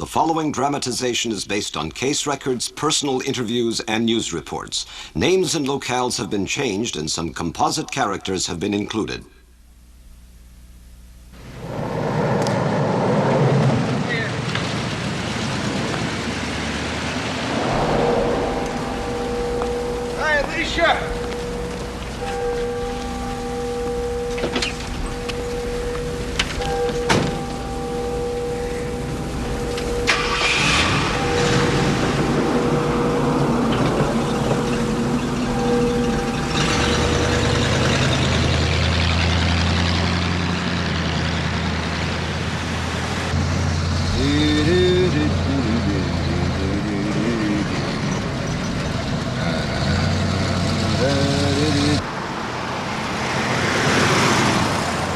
following dramatization is based on case records, personal interviews, and news reports. Names and locales have been changed and some composite characters have been included. Hi, Alicia!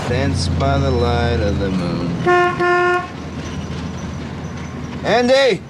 Dance by the light of the moon. Andy!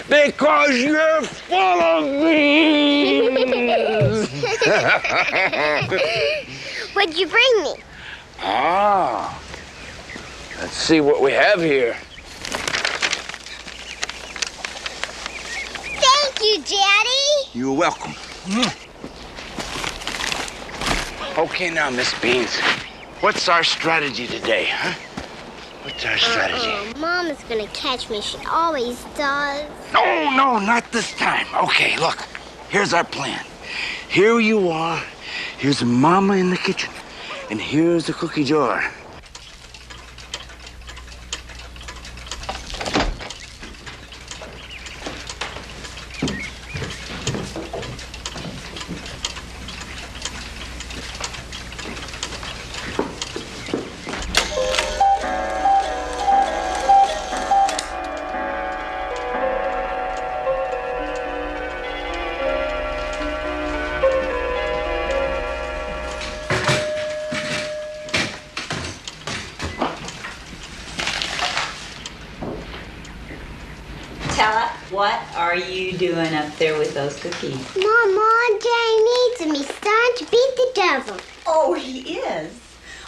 Because you're full of beans! What'd you bring me? Ah, let's see what we have here. Thank you, Daddy. You're welcome. Okay, now, Miss Beans, what's our strategy today, huh? What's our strategy? Mom is gonna catch me. She always does. No, not this time. Okay, look, here's our plan. Here you are. Here's Mama in the kitchen. And here's the cookie jar. Tella, what are you doing up there with those cookies? Mama, Daddy needs me. Starting to beat the devil. Oh, he is.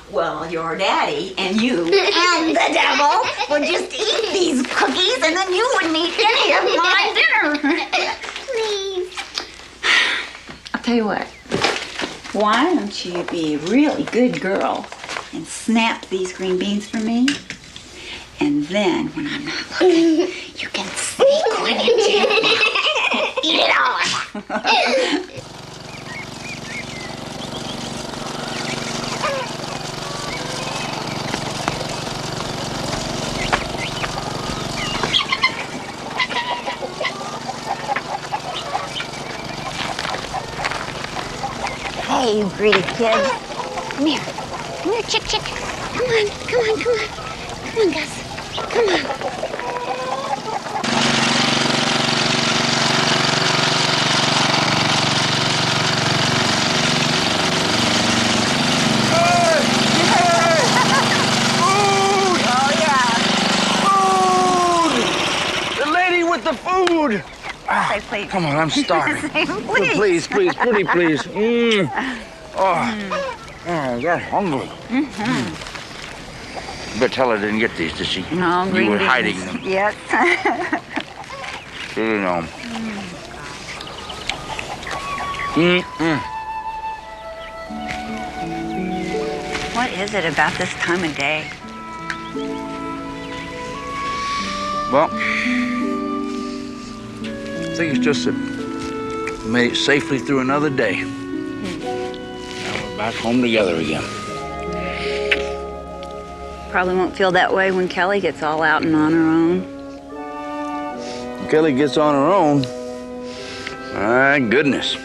Well, your daddy and you and the devil would just eat these cookies and then you wouldn't eat any of my dinner. Please. I'll tell you what. Why don't you be a really good girl and snap these green beans for me? And then, when I'm not looking, you can sneak one into your mouth and eat it all. Hey, you greedy kid. Come here. Come here, chick. Come on, come on, come on. Come on, Gus. Come on. The food! Say please. Come on, I'm starving. Say please. Please, pretty please. Oh, I got hungry. But tell her I didn't get these, did she? No, green You were beans. hiding them. Yes. You know. What is it about this time of day? Well, I think it's just that we made it safely through another day. Now we're back home together again. Probably won't feel that way when Kelly gets all out and on her own. When Kelly gets on her own, my goodness.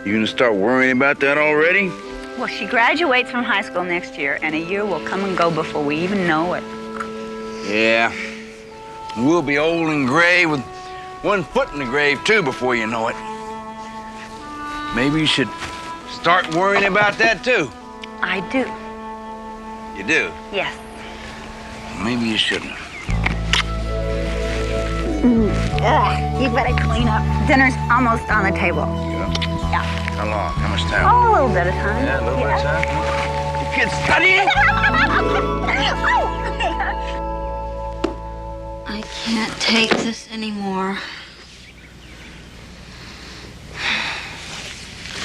You gonna start worrying about that already? Well, she graduates from high school next year, and a year will come and go before we even know it. Yeah. We'll be old and gray with one foot in the grave, too, before you know it. Maybe you should start worrying about that, too. I do. You do? Yes. Maybe you shouldn't. You better clean up. Dinner's almost on the table. Yeah? Yeah. How long? How much time? Oh, a little bit of time. Yeah, a little bit of time. You kids studying? I can't take this anymore.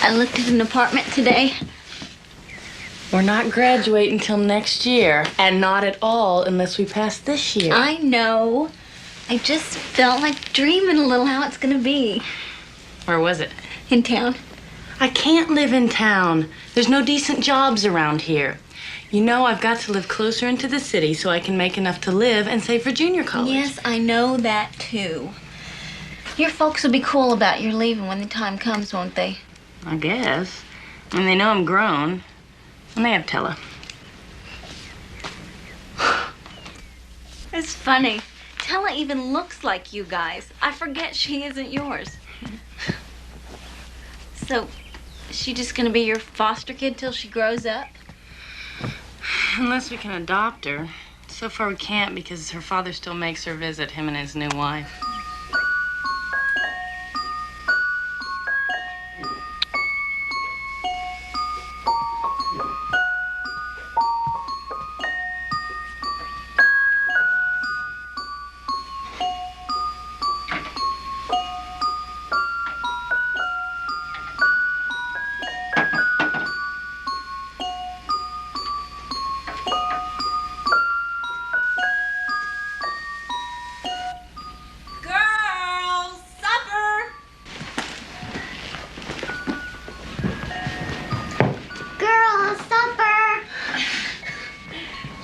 I looked at an apartment today. We're not graduating until next year, and not at all unless we pass this year. I know. I just felt like dreaming a little how it's gonna be. Where was it? In town. I can't live in town. There's no decent jobs around here. You know, I've got to live closer into the city so I can make enough to live and save for junior college. Yes, I know that too. Your folks will be cool about your leaving when the time comes, won't they? I guess. And they know I'm grown. And they have Tella. It's funny. Tella even looks like you guys. I forget she isn't yours. So, is she just gonna be your foster kid till she grows up? Unless we can adopt her. So far we can't because her father still makes her visit him and his new wife.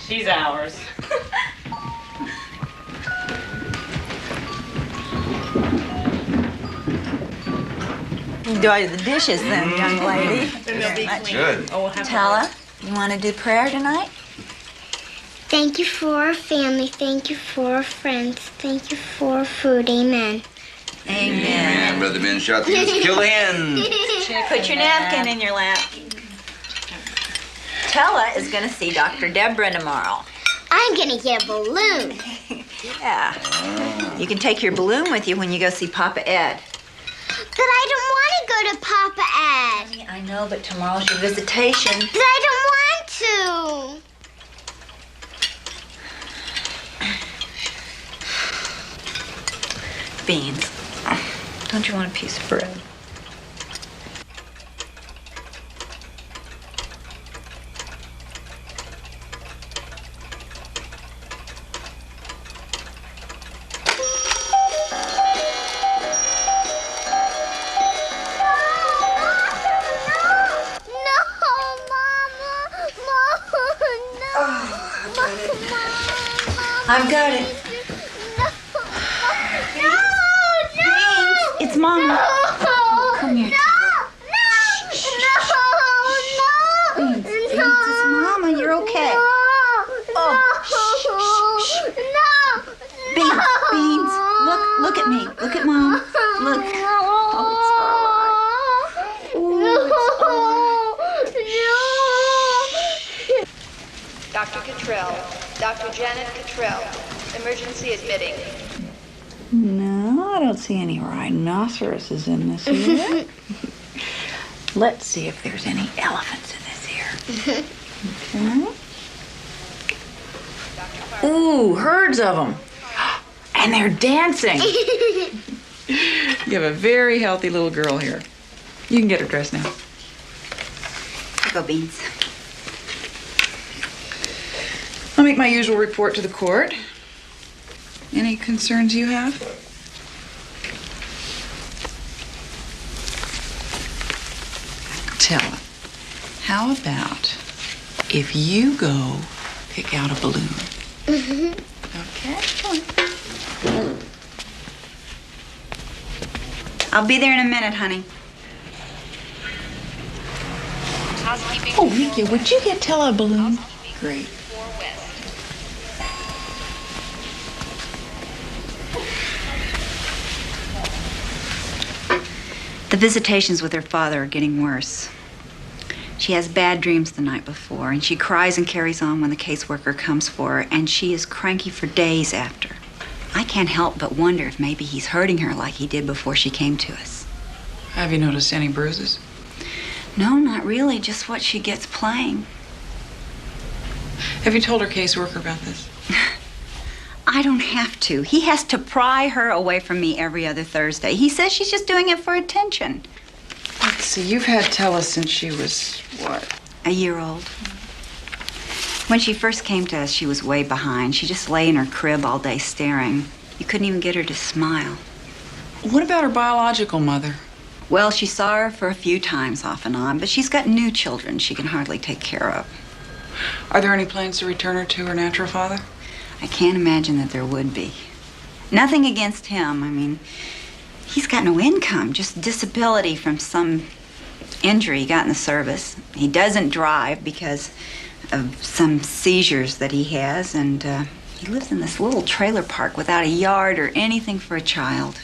She's ours. Enjoy the dishes then, young lady. They'll be clean. Good. Oh, we'll have Tala, you want to do prayer tonight? Thank you for our family. Thank you for our friends. Thank you for food. Amen. Amen. Brother Ben shot the goose, kill the hen. Put your napkin in your lap. Tella is going to see Dr. Deborah tomorrow. I'm gonna get a balloon. Yeah. You can take your balloon with you when you go see Papa Ed. But I don't want to go to Papa Ed. I know, but tomorrow's your visitation. But I don't want to. Beans. Don't you want a piece of bread? I've got it. It's Mama. Oh, come here. No, Beans, it's Mama. You're okay. Dr. Cottrell. Dr. Janet Cottrell. Emergency admitting. No, I don't see any rhinoceroses in this here. Let's see if there's any elephants in this here. Okay. Ooh, herds of them. And they're dancing. You have a very healthy little girl here. You can get her dressed now. Go, Beans. I'll make my usual report to the court. Any concerns you have? Tell her, how about if you go pick out a balloon? Okay, come on. I'll be there in a minute, honey. Oh, Nikki, would you get Tella a balloon? Great. The visitations with her father are getting worse. She has bad dreams the night before, and she cries and carries on when the caseworker comes for her, and she is cranky for days after. I can't help but wonder if maybe he's hurting her like he did before she came to us. Have you noticed any bruises? No, not really, just what she gets playing. Have you told her caseworker about this? I don't have to. He has to pry her away from me every other Thursday. He says she's just doing it for attention. Let's see, you've had Tella since she was, what? A year old. When she first came to us, she was way behind. She just lay in her crib all day staring. You couldn't even get her to smile. What about her biological mother? Well, she saw her for a few times off and on, but she's got new children she can hardly take care of. Are there any plans to return her to her natural father? I can't imagine that there would be. Nothing against him. I mean, he's got no income, just disability from some injury he got in the service. He doesn't drive because of some seizures that he has, and he lives in this little trailer park without a yard or anything for a child.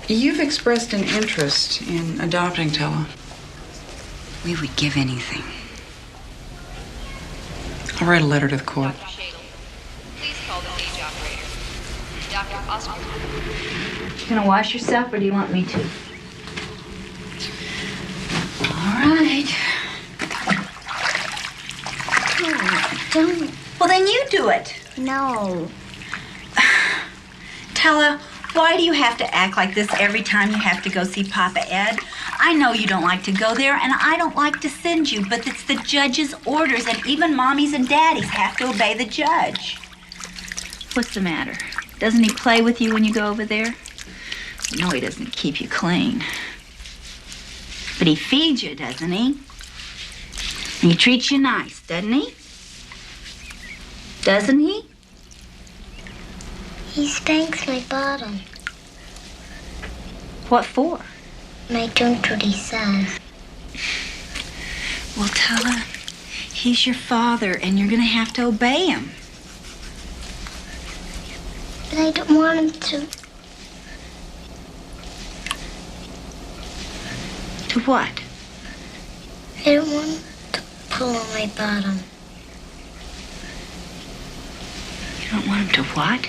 You've expressed an interest in adopting Tella. We would give anything. I'll write a letter to the court. Please call the stage operator. Dr. Oscar. You gonna wash yourself, or do you want me to? All right. Oh, don't. Well, then you do it. No. Tella, why do you have to act like this every time you have to go see Papa Ed? I know you don't like to go there, and I don't like to send you, but it's the judge's orders, and even mommies and daddies have to obey the judge. What's the matter? Doesn't he play with you when you go over there? No, he doesn't keep you clean. But he feeds you, doesn't he? And he treats you nice, doesn't he? Doesn't he? He spanks my bottom. What for? I don't do what he says. Well, Tella, he's your father, and you're gonna have to obey him. But I don't want him to. To what? I don't want him to pull on my bottom. You don't want him to what?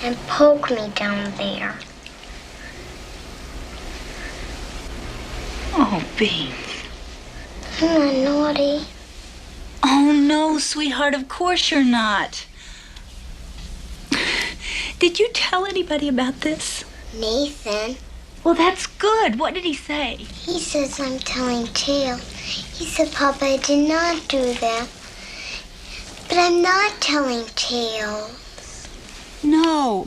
And poke me down there. Oh, Beans. I'm not naughty. Oh, no, sweetheart, of course you're not. Did you tell anybody about this? Nathan. Well, that's good. What did he say? He says I'm telling tale. He said, Papa, I did not do that. But I'm not telling tales. No,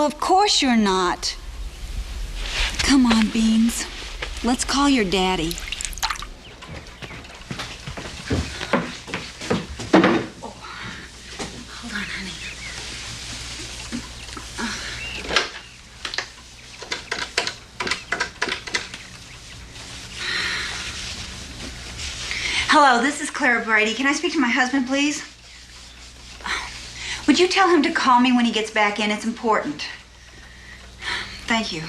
of course you're not. Come on, Beans. Let's call your daddy. Oh, hold on, honey. Hello, this is Clara Brady. Can I speak to my husband, please? Would you tell him to call me when he gets back in? It's important. Thank you.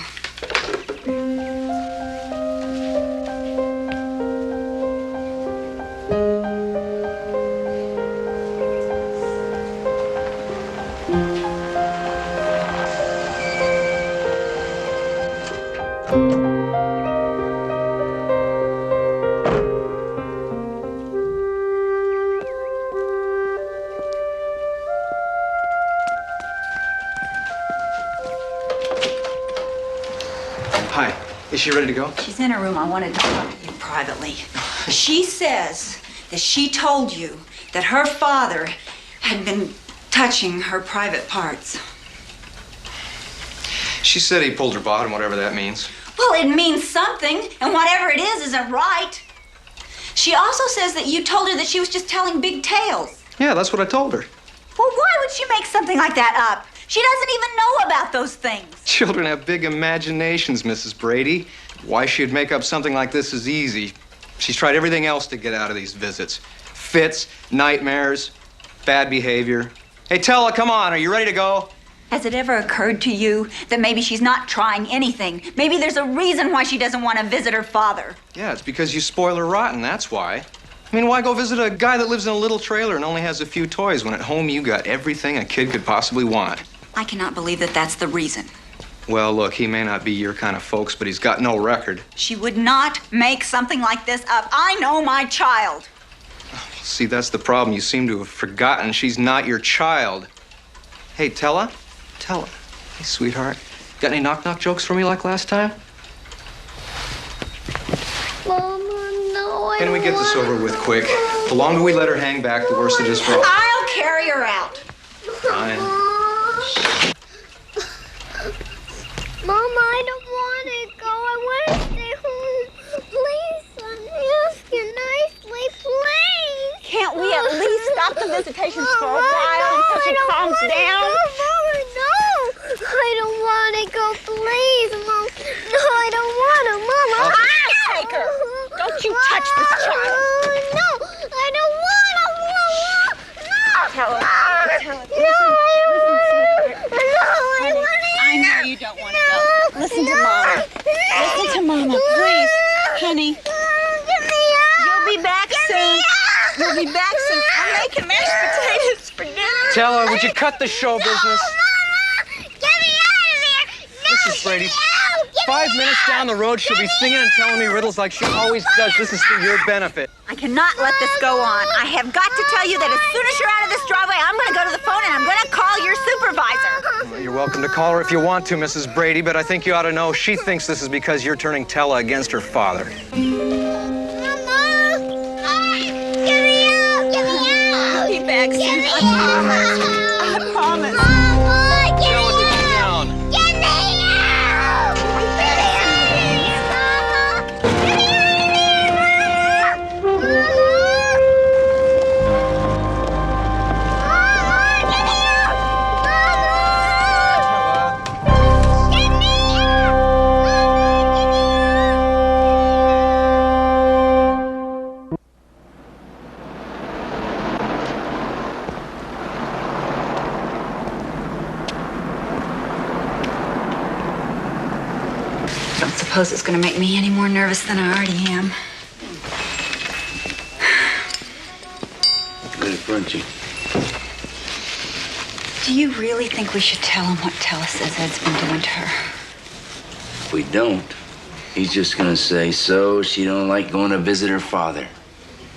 Is she ready to go? She's in her room. I wanted to talk to you privately. She says that she told you that her father had been touching her private parts. She said he pulled her bottom, whatever that means. Well, it means something, and whatever it is isn't right. She also says that you told her that she was just telling big tales. Yeah, that's what I told her. Well, why would she make something like that up? She doesn't even know about those things. Children have big imaginations, Mrs. Brady. Why she'd make up something like this is easy. She's tried everything else to get out of these visits. Fits, nightmares, bad behavior. Hey, Tella, come on. Are you ready to go? Has it ever occurred to you that maybe she's not trying anything? Maybe there's a reason why she doesn't want to visit her father. Yeah, it's because you spoil her rotten, that's why. I mean, why go visit a guy that lives in a little trailer and only has a few toys when at home you got everything a kid could possibly want? I cannot believe that that's the reason. Well, look, he may not be your kind of folks, but he's got no record. She would not make something like this up. I know my child. See, that's the problem. You seem to have forgotten she's not your child. Hey, Tella? Tella. Hey, sweetheart. Got any knock-knock jokes for me like last time? Mama, no, Can we get this over with quick? The longer we let her hang back, the worse it is for all. I'll carry her out. Fine. Mama, I don't want to go. I want to stay home. Please, son, ask you nicely, please. Can't we at least stop the visitations for a while until she calms down? Mama, no. I don't want to go, please, Mom. No, I don't want to, Mama. I'll take her. Don't you touch this child. No, I don't want to, Mama. No. Tell her. No, I want to. I know you don't want to go. Listen to Mama. Listen to Mama, please. Honey. Get me out. You'll be back soon. You'll be back soon. I'm making mashed potatoes for dinner. Tella, would you cut the show business? Mama, get me out of there. No, Mrs. Brady, get me out. Get 5 me minutes out. down the road, she'll be singing and telling me riddles like she always does. This is for your benefit. I cannot let this go on. I have got to tell you that as soon as you're out of this driveway, I'm going to go to the phone and I'm going to call your supervisor. Well, you're welcome to call her if you want to, Mrs. Brady, but I think you ought to know she thinks this is because you're turning Tella against her father. Mama, get me out. Get me out. I'll be back soon. Get me I out. promise. Mama, get Tella, me get out. down. Get me out. Get me out. Mama, get me out of here, Mama. Don't suppose it's going to make me any more nervous than I already am. Good front you. Do you really think we should tell him what Tella says Ed's been doing to her? If we don't, he's just gonna say, so she don't like going to visit her father.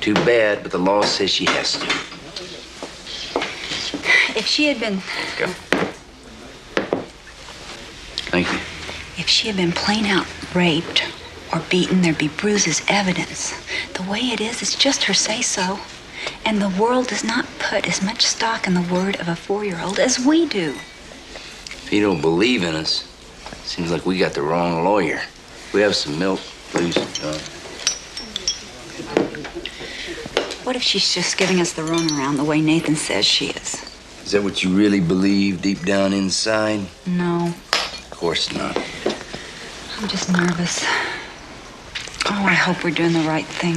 Too bad, but the law says she has to. If she had been... Go. Thank you. If she had been plain out raped or beaten, there'd be bruises, evidence. The way it is, it's just her say-so. And the world does not put as much stock in the word of a 4-year-old as we do. If you don't believe in us, seems like we got the wrong lawyer. We have some milk, please. What if she's just giving us the runaround the way Nathan says she is? Is that what you really believe deep down inside? No, Of course not. I'm just nervous. Oh, I hope we're doing the right thing.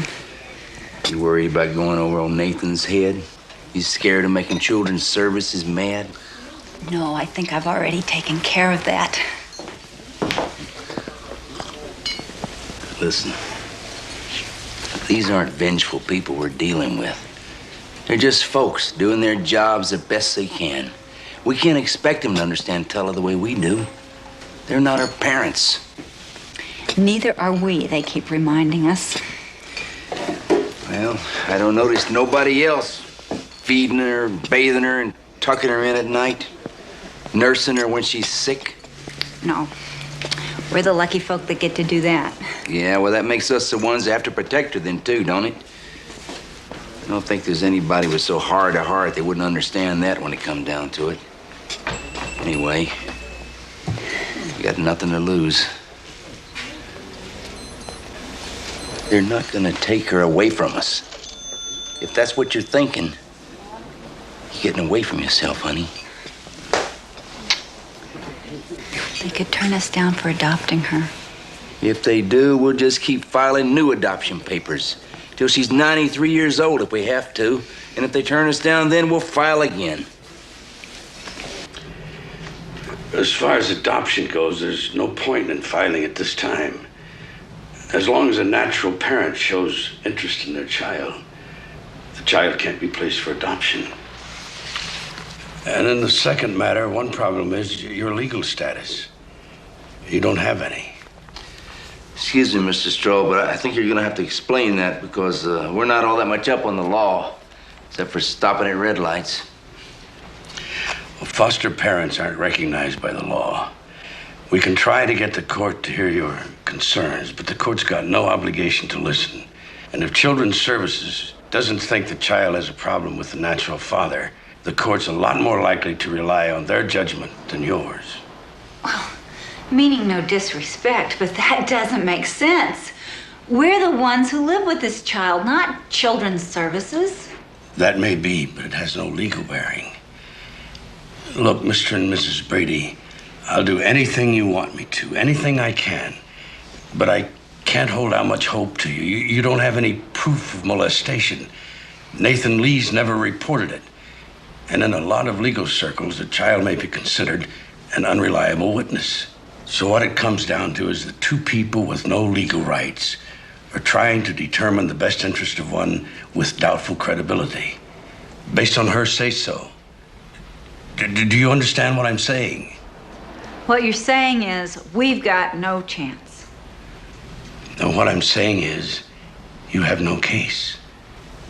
You worried about going over on Nathan's head? You scared of making children's services mad? No, I think I've already taken care of that. Listen, these aren't vengeful people we're dealing with. They're just folks doing their jobs the best they can. We can't expect them to understand Tella the way we do. They're not our parents. Neither are we, they keep reminding us. Well, I don't notice nobody else feeding her, bathing her, and tucking her in at night, nursing her when she's sick. No. We're the lucky folk that get to do that. Yeah, well, that makes us the ones that have to protect her then, too, don't it? I don't think there's anybody with so hard a heart they wouldn't understand that when it come down to it. Anyway, we got nothing to lose. They're not gonna take her away from us. If that's what you're thinking, you're getting away from yourself, honey. They could turn us down for adopting her. If they do, we'll just keep filing new adoption papers till she's 93 years old if we have to. And if they turn us down, then we'll file again. As far as adoption goes, there's no point in filing at this time. As long as a natural parent shows interest in their child, the child can't be placed for adoption. And in the second matter, one problem is your legal status. You don't have any. Excuse me, Mr. Stroll, but I think you're gonna have to explain that because we're not all that much up on the law, except for stopping at red lights. Well, foster parents aren't recognized by the law. We can try to get the court to hear your concerns, but the court's got no obligation to listen. And if Children's Services doesn't think the child has a problem with the natural father, the court's a lot more likely to rely on their judgment than yours. Well, meaning no disrespect, but that doesn't make sense. We're the ones who live with this child, not Children's Services. That may be, but it has no legal bearing. Look, Mr. and Mrs. Brady, I'll do anything you want me to, anything I can. But I can't hold out much hope to you. You don't have any proof of molestation. Nathan Lee's never reported it. And in a lot of legal circles, the child may be considered an unreliable witness. So what it comes down to is that two people with no legal rights are trying to determine the best interest of one with doubtful credibility, based on her say-so. Do you understand what I'm saying? What you're saying is we've got no chance. No, what I'm saying is you have no case.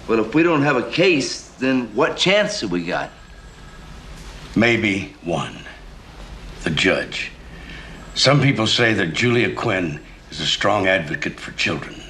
Well, if we don't have a case, then what chance have we got? Maybe one. The judge. Some people say that Julia Quinn is a strong advocate for children.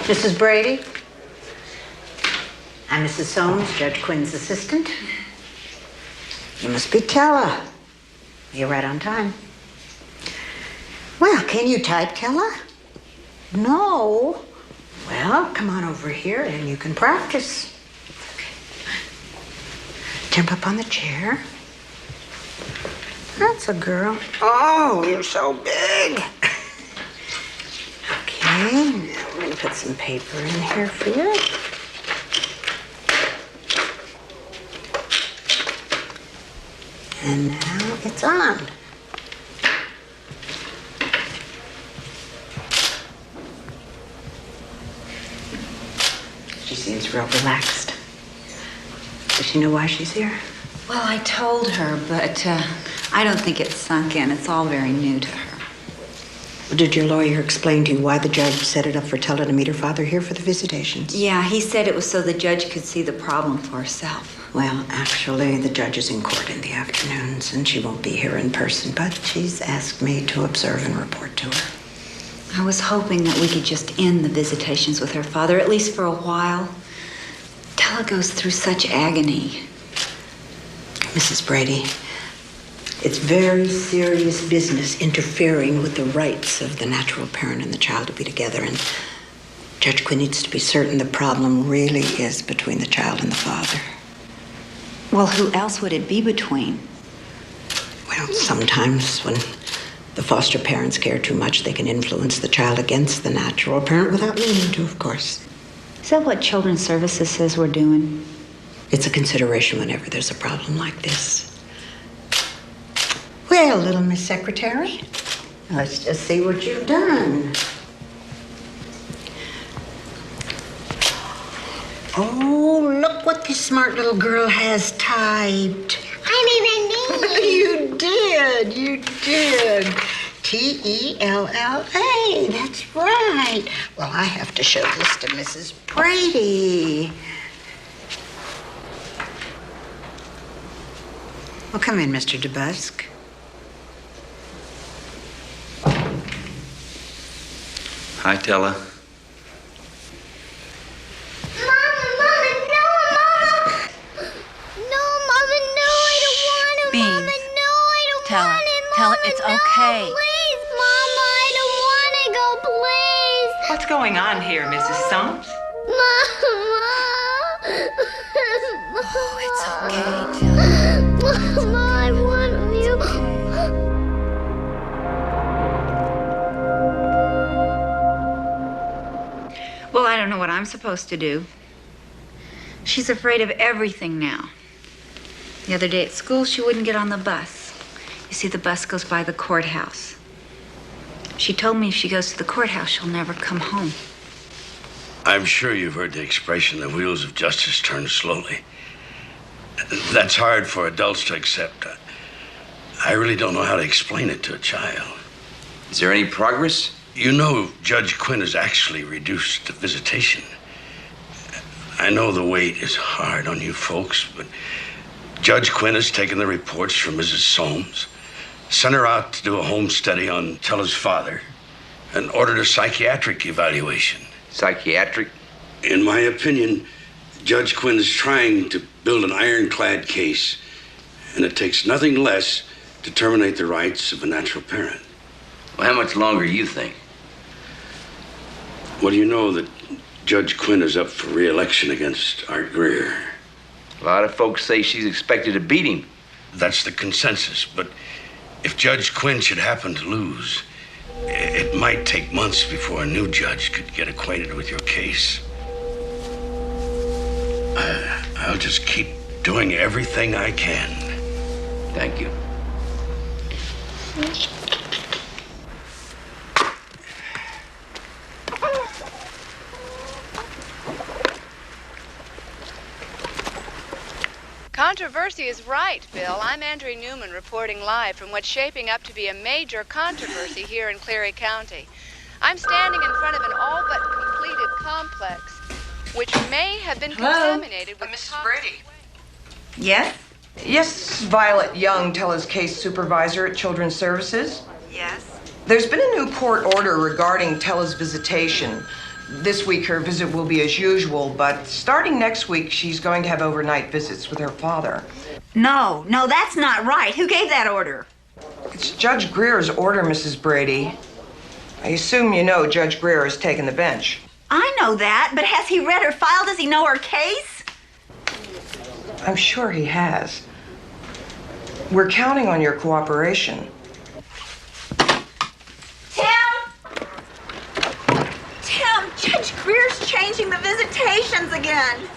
Mrs. Brady? I'm Mrs. Soames, Judge Quinn's assistant. You must be Kella. You're right on time. Well, can you type, Kella? No. Well, come on over here and you can practice. Jump up on the chair. That's a girl. Oh, you're so big. Okay, now we're gonna put some paper in here for you. And now it's on. She seems real relaxed. Does she know why she's here? Well, I told her, but I don't think it's sunk in. It's all very new to her. Did your lawyer explain to you why the judge set it up for Tella to meet her father here for the visitations? Yeah, he said it was so the judge could see the problem for herself. Well, actually, the judge is in court in the afternoons, and she won't be here in person, but she's asked me to observe and report to her. I was hoping that we could just end the visitations with her father, at least for a while. Tella goes through such agony. Mrs. Brady, it's very serious business interfering with the rights of the natural parent and the child to be together, and Judge Quinn needs to be certain the problem really is between the child and the father. Well, who else would it be between? Well, sometimes when the foster parents care too much, they can influence the child against the natural parent without meaning to, of course. Is that what Children's Services says we're doing? It's a consideration whenever there's a problem like this. Well, little Miss Secretary, let's just see what you've done. Oh, look what this smart little girl has typed. I made my name. You did. Tella. That's right. Well, I have to show this to Mrs. Brady. Well, come in, Mr. DeBusk. Hi, Tella. Tell it it's okay. Please, Mama, I don't want to go, please. What's going on here, Mrs. Stumps? Mama. Oh, it's okay, Mama, I want you. Well, I don't know what I'm supposed to do. She's afraid of everything now. The other day at school, she wouldn't get on the bus. You see, the bus goes by the courthouse. She told me if she goes to the courthouse, she'll never come home. I'm sure you've heard the expression, the wheels of justice turn slowly. That's hard for adults to accept. I really don't know how to explain it to a child. Is there any progress? You know, Judge Quinn has actually reduced the visitation. I know the weight is hard on you folks, but Judge Quinn has taken the reports from Mrs. Soames, sent her out to do a home study on Tella's father, and ordered a psychiatric evaluation. Psychiatric? In my opinion, Judge Quinn is trying to build an ironclad case, and it takes nothing less to terminate the rights of a natural parent. Well, how much longer do you think? Well, you know that Judge Quinn is up for re-election against Art Greer. A lot of folks say she's expected to beat him. That's the consensus, but if Judge Quinn should happen to lose, it might take months before a new judge could get acquainted with your case. I'll just keep doing everything I can. Thank you. Controversy is right, Bill. I'm Andrea Newman reporting live from what's shaping up to be a major controversy here in Cleary County. I'm standing in front of an all but completed complex, which may have been contaminated with Mrs. Brady. Yes? Yes, this is Violet Young, Tella's case supervisor at Children's Services. Yes. There's been a new court order regarding Tella's visitation. This week, her visit will be as usual, but starting next week, she's going to have overnight visits with her father. No, that's not right. Who gave that order? It's Judge Greer's order, Mrs. Brady. I assume you know Judge Greer has taken the bench. I know that, but has he read her file? Does he know her case? I'm sure he has. We're counting on your cooperation. Judge Greer's changing the visitations again.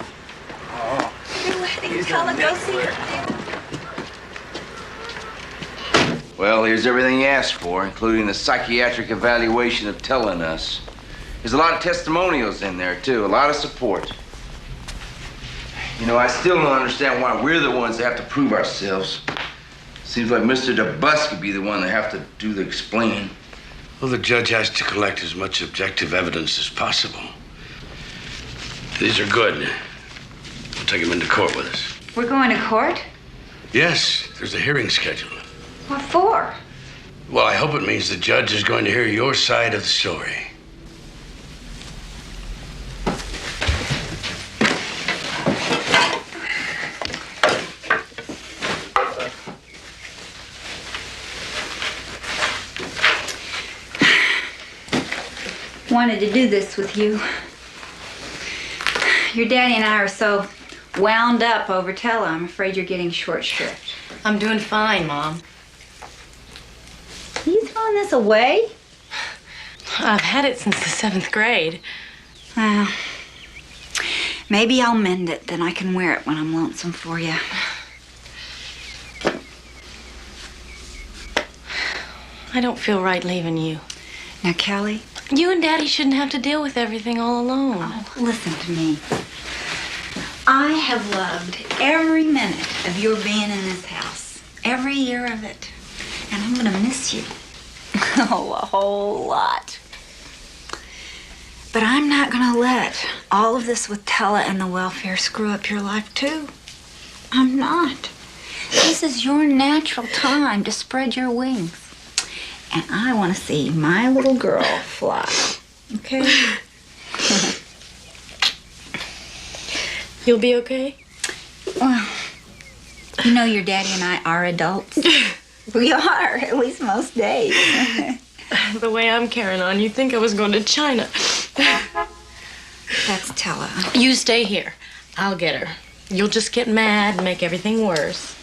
Oh. You're letting Tella go see her. Well, here's everything you asked for, including the psychiatric evaluation of Tella and us. There's a lot of testimonials in there, too, a lot of support. You know, I still don't understand why we're the ones that have to prove ourselves. Seems like Mr. DeBusk could be the one that have to do the explaining. Well, the judge has to collect as much objective evidence as possible. These are good. We'll take them into court with us. We're going to court? Yes, there's a hearing scheduled. What for? Well, I hope it means the judge is going to hear your side of the story. Wanted to do this with you. Your daddy and I are so wound up over Tella. I'm afraid you're getting short shrift. I'm doing fine, Mom. Are you throwing this away? I've had it since the 7th grade. Well, maybe I'll mend it. Then I can wear it when I'm lonesome for you. I don't feel right leaving you. Now, Kelly. You and Daddy shouldn't have to deal with everything all alone. Oh, listen to me. I have loved every minute of your being in this house. Every year of it. And I'm gonna miss you. Oh, a whole lot. But I'm not gonna let all of this with Tella and the welfare screw up your life, too. I'm not. This is your natural time to spread your wings. And I want to see my little girl fly. Okay? You'll be okay? Well, you know your daddy and I are adults. We are, at least most days. The way I'm carrying on, you'd think I was going to China. That's Tella. You stay here. I'll get her. You'll just get mad and make everything worse.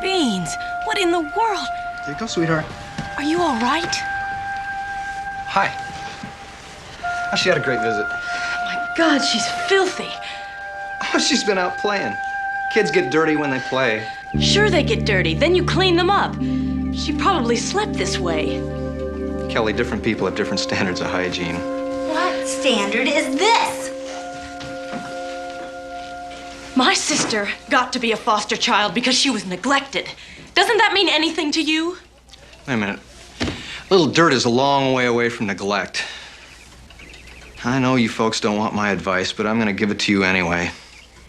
Beans, what in the world? There you go, sweetheart. Are you all right? Hi. Oh, she had a great visit. My God, she's filthy. Oh, she's been out playing. Kids get dirty when they play. Sure they get dirty, then you clean them up. She probably slept this way. Kelly, different people have different standards of hygiene. What standard is this? My sister got to be a foster child because she was neglected. Doesn't that mean anything to you? Wait a minute. Little dirt is a long way away from neglect. I know you folks don't want my advice, but I'm gonna give it to you anyway.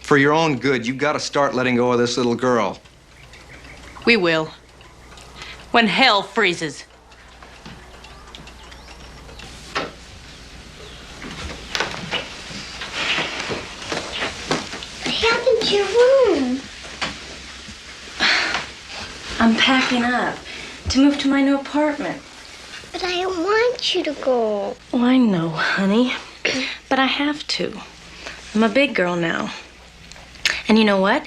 For your own good, you gotta start letting go of this little girl. We will. When hell freezes. What happened to your room? I'm packing up to move to my new apartment. But I don't want you to go. Oh, I know, honey. But I have to. I'm a big girl now. And you know what?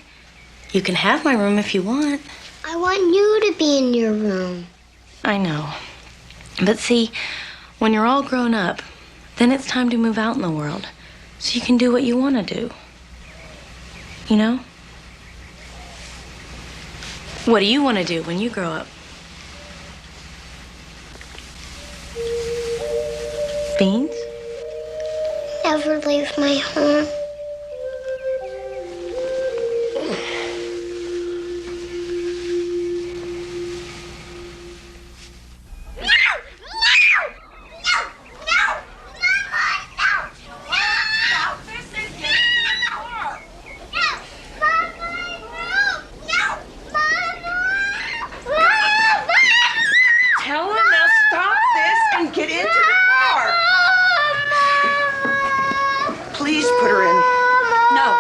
You can have my room if you want. I want you to be in your room. I know. But see, when you're all grown up, then it's time to move out in the world so you can do what you want to do. You know? What do you want to do when you grow up? Beans? Never leave my home. Tell her now stop this and get into the car. Please put her in. No.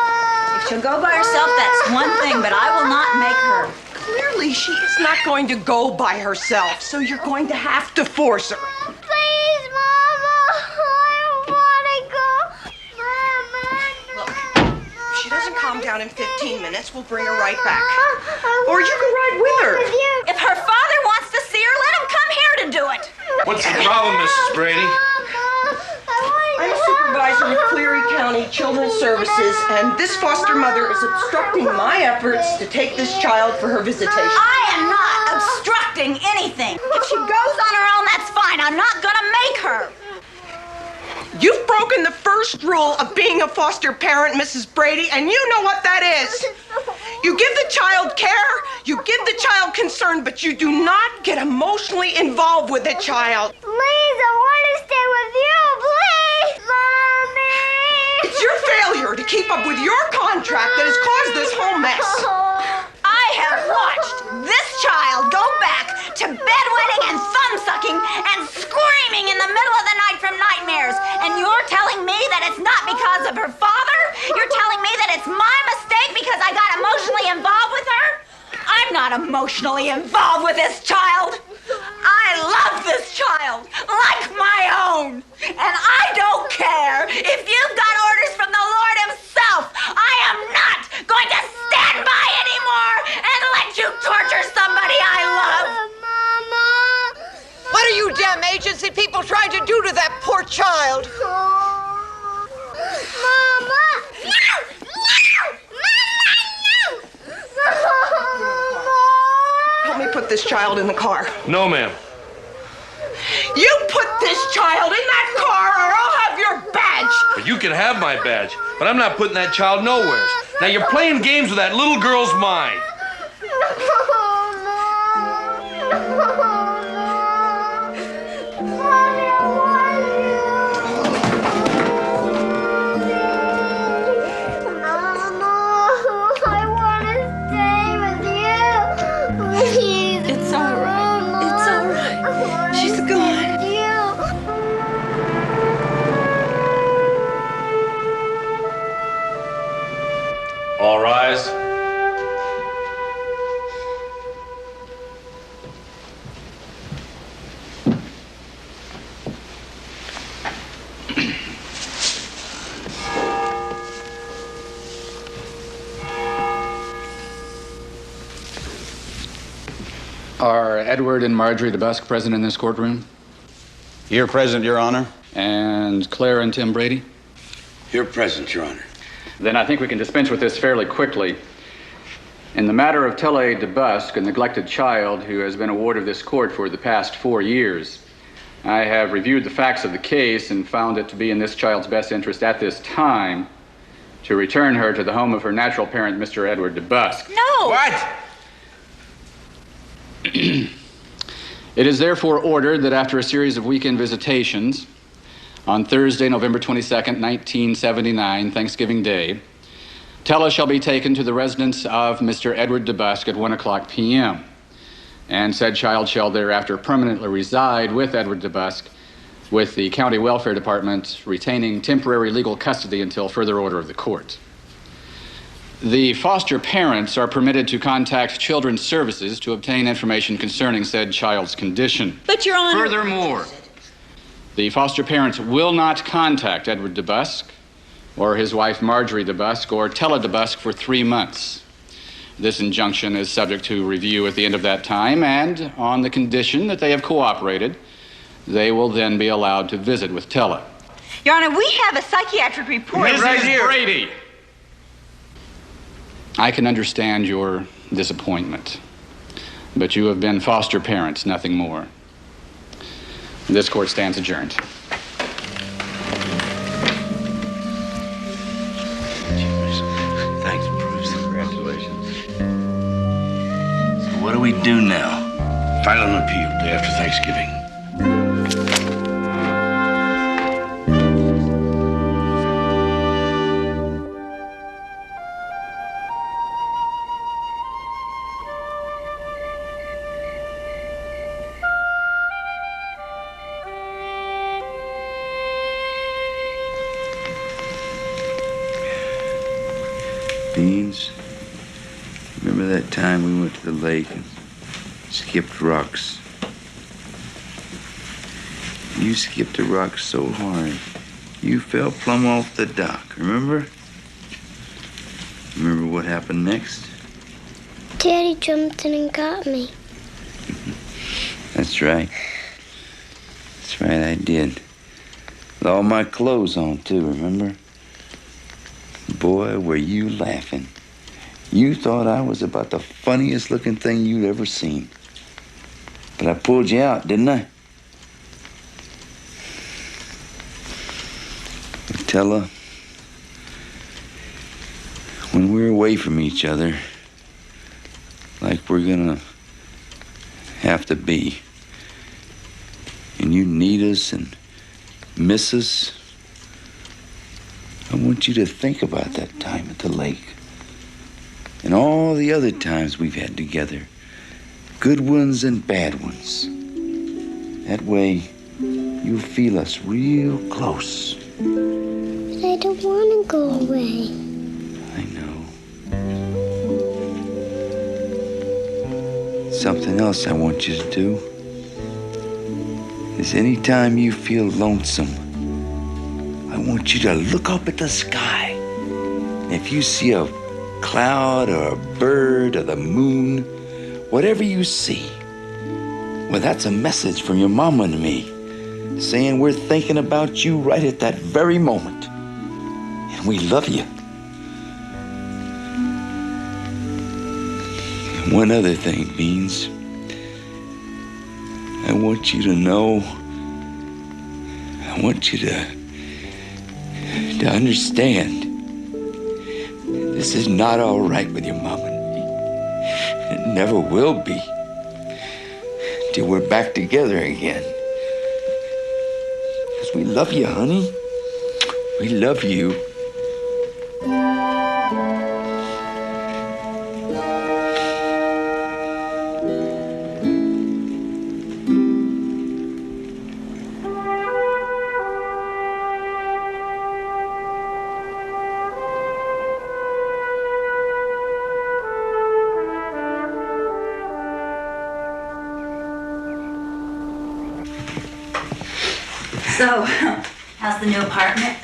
If she'll go by herself, that's one thing, but I will not make her. Clearly, she is not going to go by herself, so you're going to have to force her. Please, Mama. I want to go. Mama. If she doesn't calm down in 15 minutes, we'll bring her right back. Or you can ride with her. If her father wants to see her, let him come here to do it. What's the problem, Mrs. Brady? I'm a supervisor with Cleary County Children's Services, and this foster mother is obstructing my efforts to take this child for her visitation. I am not obstructing anything. If she goes on her own, that's fine. I'm not gonna make her. You've broken the first rule of being a foster parent, Mrs. Brady, and you know what that is. You give the child care, you give the child concern, but you do not get emotionally involved with the child. Please, I want to stay with you. Please, Mommy. It's your failure to keep up with your contract that has caused this whole mess. I have watched this child go back to bedwetting and thumb-sucking and screaming in the middle of the night from nightmares. And you're telling me that it's not because of her father? You're telling me that it's my mistake because I got emotionally involved with her? I'm not emotionally involved with this child. I love this child like my own. And I don't care if you've got orders from the Lord himself. I am not going to stand by anymore and let you torture somebody I love. What are you damn agency people trying to do to that poor child? Mama! Help me put this child in the car. No, ma'am. You put this child in that car or I'll have your badge. But you can have my badge, but I'm not putting that child nowhere. Now you're playing games with that little girl's mind. All rise. Are Edward and Marjorie DeBusk present in this courtroom? Here present, Your Honor. And Claire and Tim Brady? Here present, Your Honor. Then I think we can dispense with this fairly quickly. In the matter of Telle DeBusk, a neglected child who has been a ward of this court for the past 4 years, I have reviewed the facts of the case and found it to be in this child's best interest at this time to return her to the home of her natural parent, Mr. Edward DeBusk. No! What? It is therefore ordered that after a series of weekend visitations, on Thursday, November 22nd, 1979, Thanksgiving Day, Tella shall be taken to the residence of Mr. Edward DeBusk at 1:00 p.m. And said child shall thereafter permanently reside with Edward DeBusk, with the County Welfare Department retaining temporary legal custody until further order of the court. The foster parents are permitted to contact Children's Services to obtain information concerning said child's condition. But, Your Honor... Furthermore, the foster parents will not contact Edward DeBusk or his wife Marjorie DeBusk or Tella DeBusk for 3 months. This injunction is subject to review at the end of that time, and on the condition that they have cooperated, they will then be allowed to visit with Tella. Your Honor, we have a psychiatric report. Mrs. Brady! I can understand your disappointment, but you have been foster parents, nothing more. This court stands adjourned. Thanks, Bruce. Congratulations. So what do we do now? File an appeal day after Thanksgiving. Beans, remember that time we went to the lake and skipped rocks? You skipped a rock so hard, you fell plumb off the dock, remember? Remember what happened next? Daddy jumped in and got me. That's right. That's right, I did. With all my clothes on, too, remember? Boy, were you laughing. You thought I was about the funniest looking thing you'd ever seen. But I pulled you out, didn't I? Tella, when we're away from each other, like we're gonna have to be, and you need us and miss us, I want you to think about that time at the lake and all the other times we've had together, good ones and bad ones. That way, you'll feel us real close. But I don't want to go away. I know. something else I want you to do. Is anytime you feel lonesome, I want you to look up at the sky. And if you see a cloud or a bird or the moon, whatever you see, well, that's a message from your mama and me saying we're thinking about you right at that very moment. And we love you. And one other thing, Beans. I want you to know, I want you to understand this is not all right with your mama and me. It never will be till we're back together again. Because we love you, honey. We love you. So, how's the new apartment?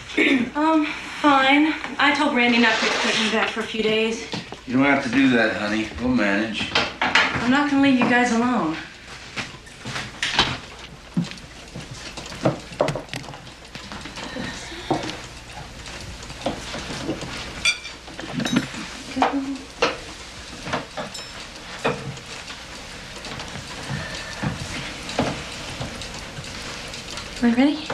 Fine. I told Randy not to expect me back for a few days. You don't have to do that, honey. We'll manage. I'm not gonna leave you guys alone. Are you ready?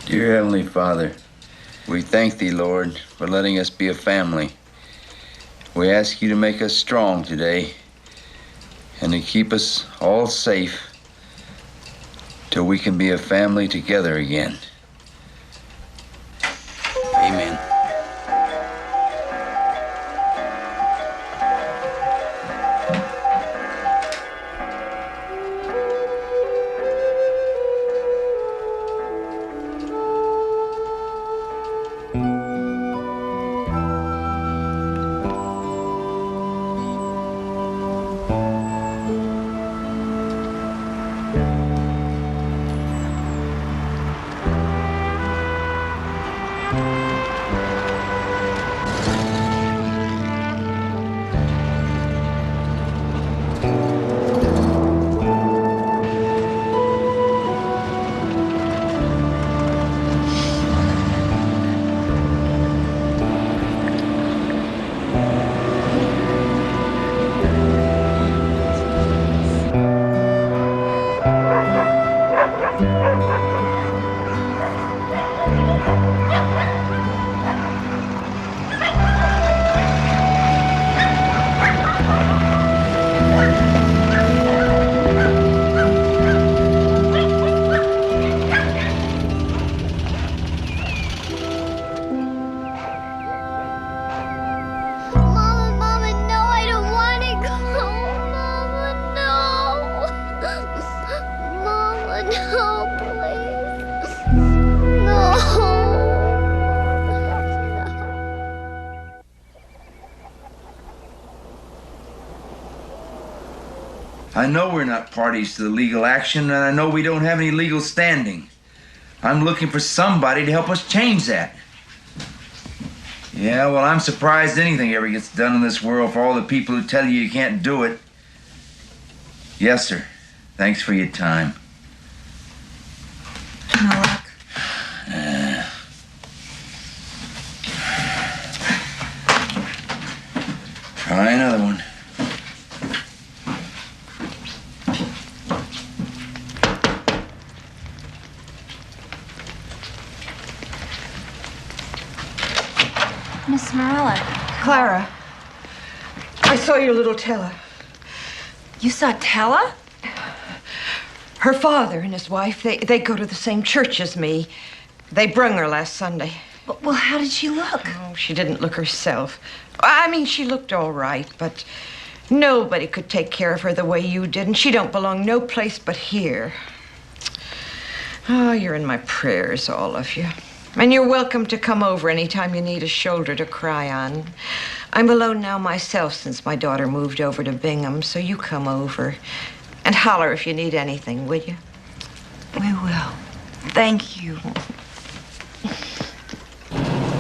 Dear Heavenly Father, we thank Thee, Lord, for letting us be a family. We ask You to make us strong today and to keep us all safe till we can be a family together again. Amen. I know we're not parties to the legal action, and I know we don't have any legal standing. I'm looking for somebody to help us change that. Yeah, well, I'm surprised anything ever gets done in this world for all the people who tell you you can't do it. Yes, sir. Thanks for your time. No luck. Try another one. Miss Marilla. Clara, I saw your little Tella. You saw Tella? Her father and his wife, they go to the same church as me. They brung her last Sunday. Well, how did she look? Oh, she didn't look herself. I mean, she looked all right, but Nobody could take care of her the way you did, and she don't belong no place but here. Oh, you're in my prayers, all of you. And you're welcome to come over anytime you need a shoulder to cry on. I'm alone now myself since my daughter moved over to Bingham, so you come over and holler if you need anything, will you? We will. Thank you.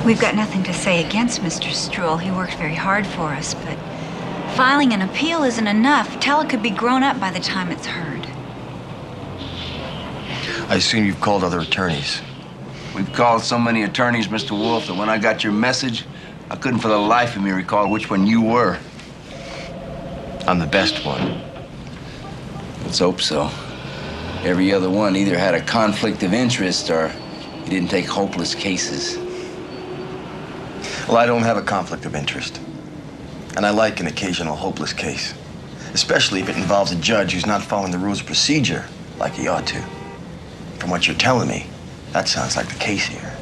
We've got nothing to say against Mr. Struhl. He worked very hard for us, but filing an appeal isn't enough. Tella could be grown up by the time it's heard. I assume you've called other attorneys. We've called so many attorneys, Mr. Wolf, that when I got your message, I couldn't for the life of me recall which one you were. I'm the best one. Let's hope so. Every other one either had a conflict of interest or he didn't take hopeless cases. Well, I don't have a conflict of interest. And I like an occasional hopeless case. Especially if it involves a judge who's not following the rules of procedure like he ought to. From what you're telling me, that sounds like the case here.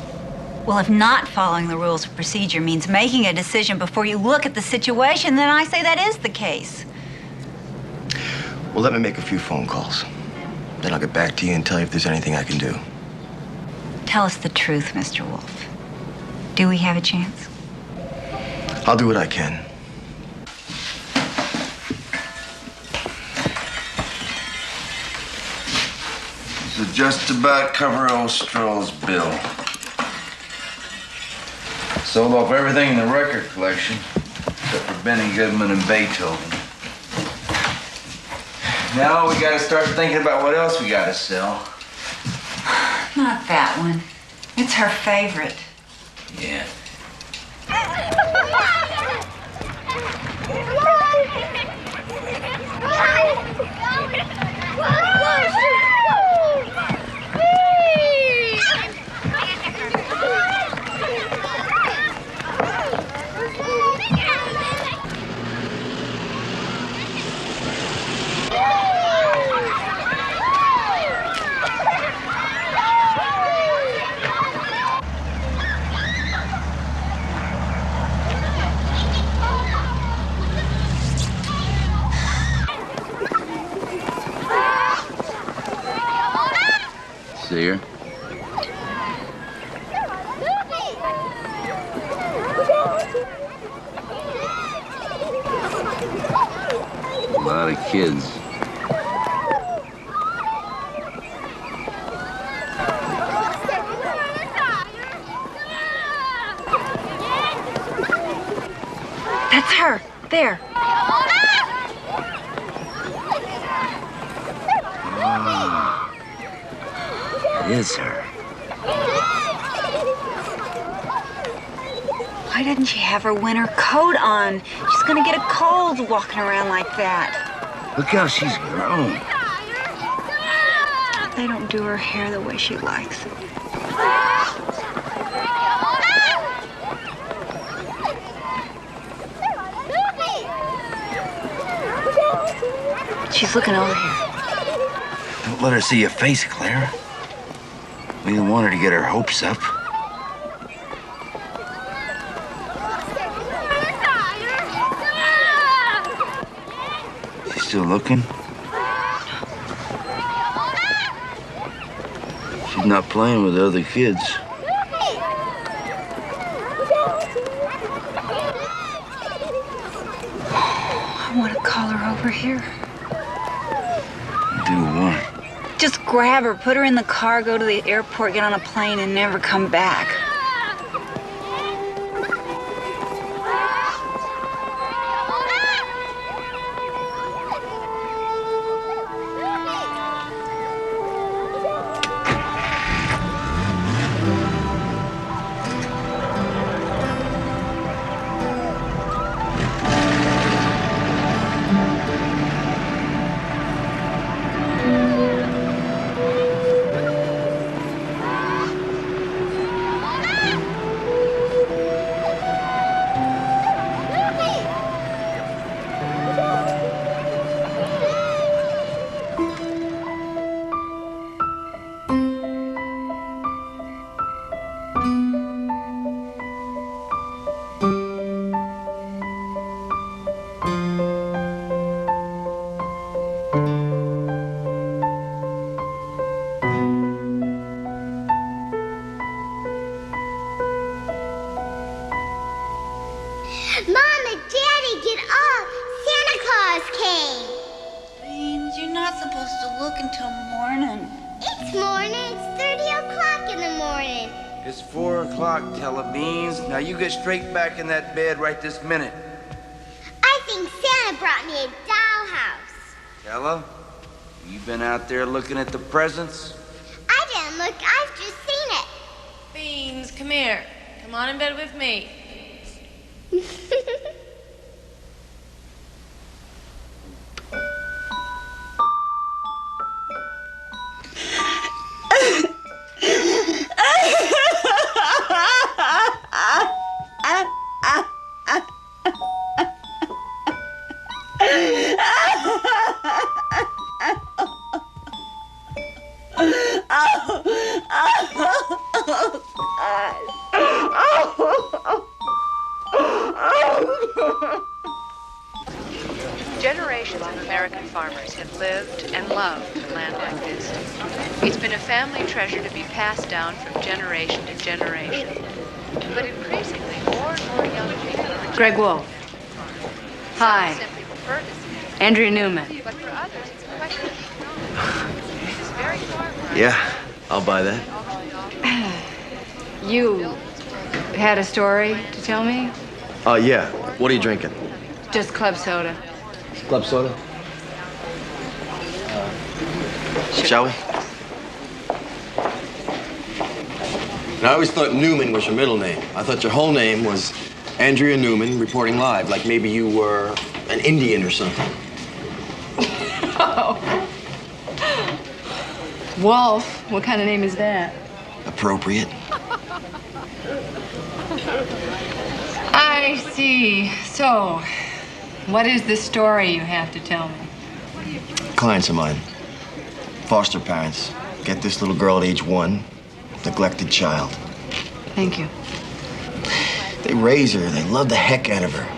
Well, if not following the rules of procedure means making a decision before you look at the situation, then I say that is the case. Well, let me make a few phone calls. Then I'll get back to you and tell you if there's anything I can do. Tell us the truth, Mr. Wolf. Do we have a chance? I'll do what I can. This will just about cover old Struhl's bill. Sold off everything in the record collection, except for Benny Goodman and Beethoven. Now we gotta start thinking about what else we gotta sell. Not that one. It's her favorite. Yeah. See her? A lot of kids. That's her. There. It is her. Why didn't she have her winter coat on? She's gonna get a cold walking around like that. Look how she's grown. They don't do her hair the way she likes it. She's looking over here. Don't let her see your face, Clara. We didn't want her to get her hopes up. She's still looking? She's not playing with other kids. I want to call her over here. Do what? Just grab her, put her in the car, go to the airport, get on a plane, and never come back. came. Beans, you're not supposed to look until morning. It's morning. It's 30 o'clock in the morning. It's 4 o'clock, Tella Beans. Now you get straight back in that bed right this minute. I think Santa brought me a dollhouse. Tella, you been out there looking at the presents? I didn't look. I've just seen it. Beans, come here. Come on in bed with me. Generations of American farmers have lived and loved the land like this. It's been a family treasure to be passed down from generation to generation. But increasingly, more and more young people are Greg Wolf. Hi. simply prefer to see Andrea Newman. it. But for others, it's a question of knowing. This very farmer Yeah, I'll buy that. You had a story to tell me? Yeah. What are you drinking? Just club soda. Club soda? Shall we? I always thought Newman was your middle name. I thought your whole name was Andrea Newman, reporting live, like maybe you were an Indian or something. Oh. Wolf? What kind of name is that? Appropriate. I see. So, what is the story you have to tell me? Clients of mine, foster parents, get this little girl at age 1, neglected child. Thank you. They raise her, they love the heck out of her,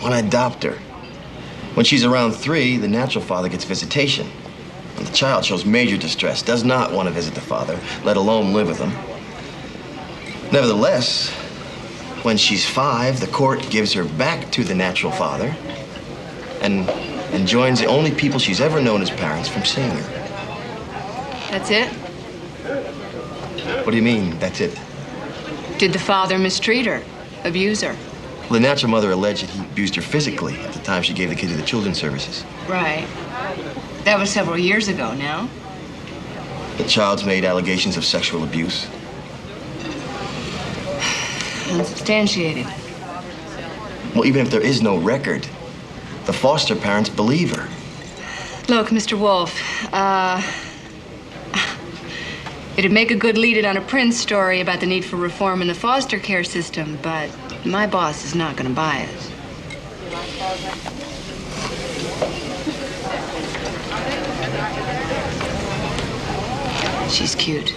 want to adopt her. When she's around 3, the natural father gets visitation. And the child shows major distress, does not want to visit the father, let alone live with him. Nevertheless, when she's 5, the court gives her back to the natural father and enjoins the only people she's ever known as parents from seeing her. That's it? What do you mean, that's it? Did the father mistreat her? Abuse her? Well, the natural mother alleged that he abused her physically at the time she gave the kid to the children's services. Right. That was several years ago now. The child's made allegations of sexual abuse. Unsubstantiated. Well, even if there is no record, the foster parents believe her. Look, Mr. Wolf, it'd make a good lead-in on a Prince story about the need for reform in the foster care system, but my boss is not going to buy it. She's cute.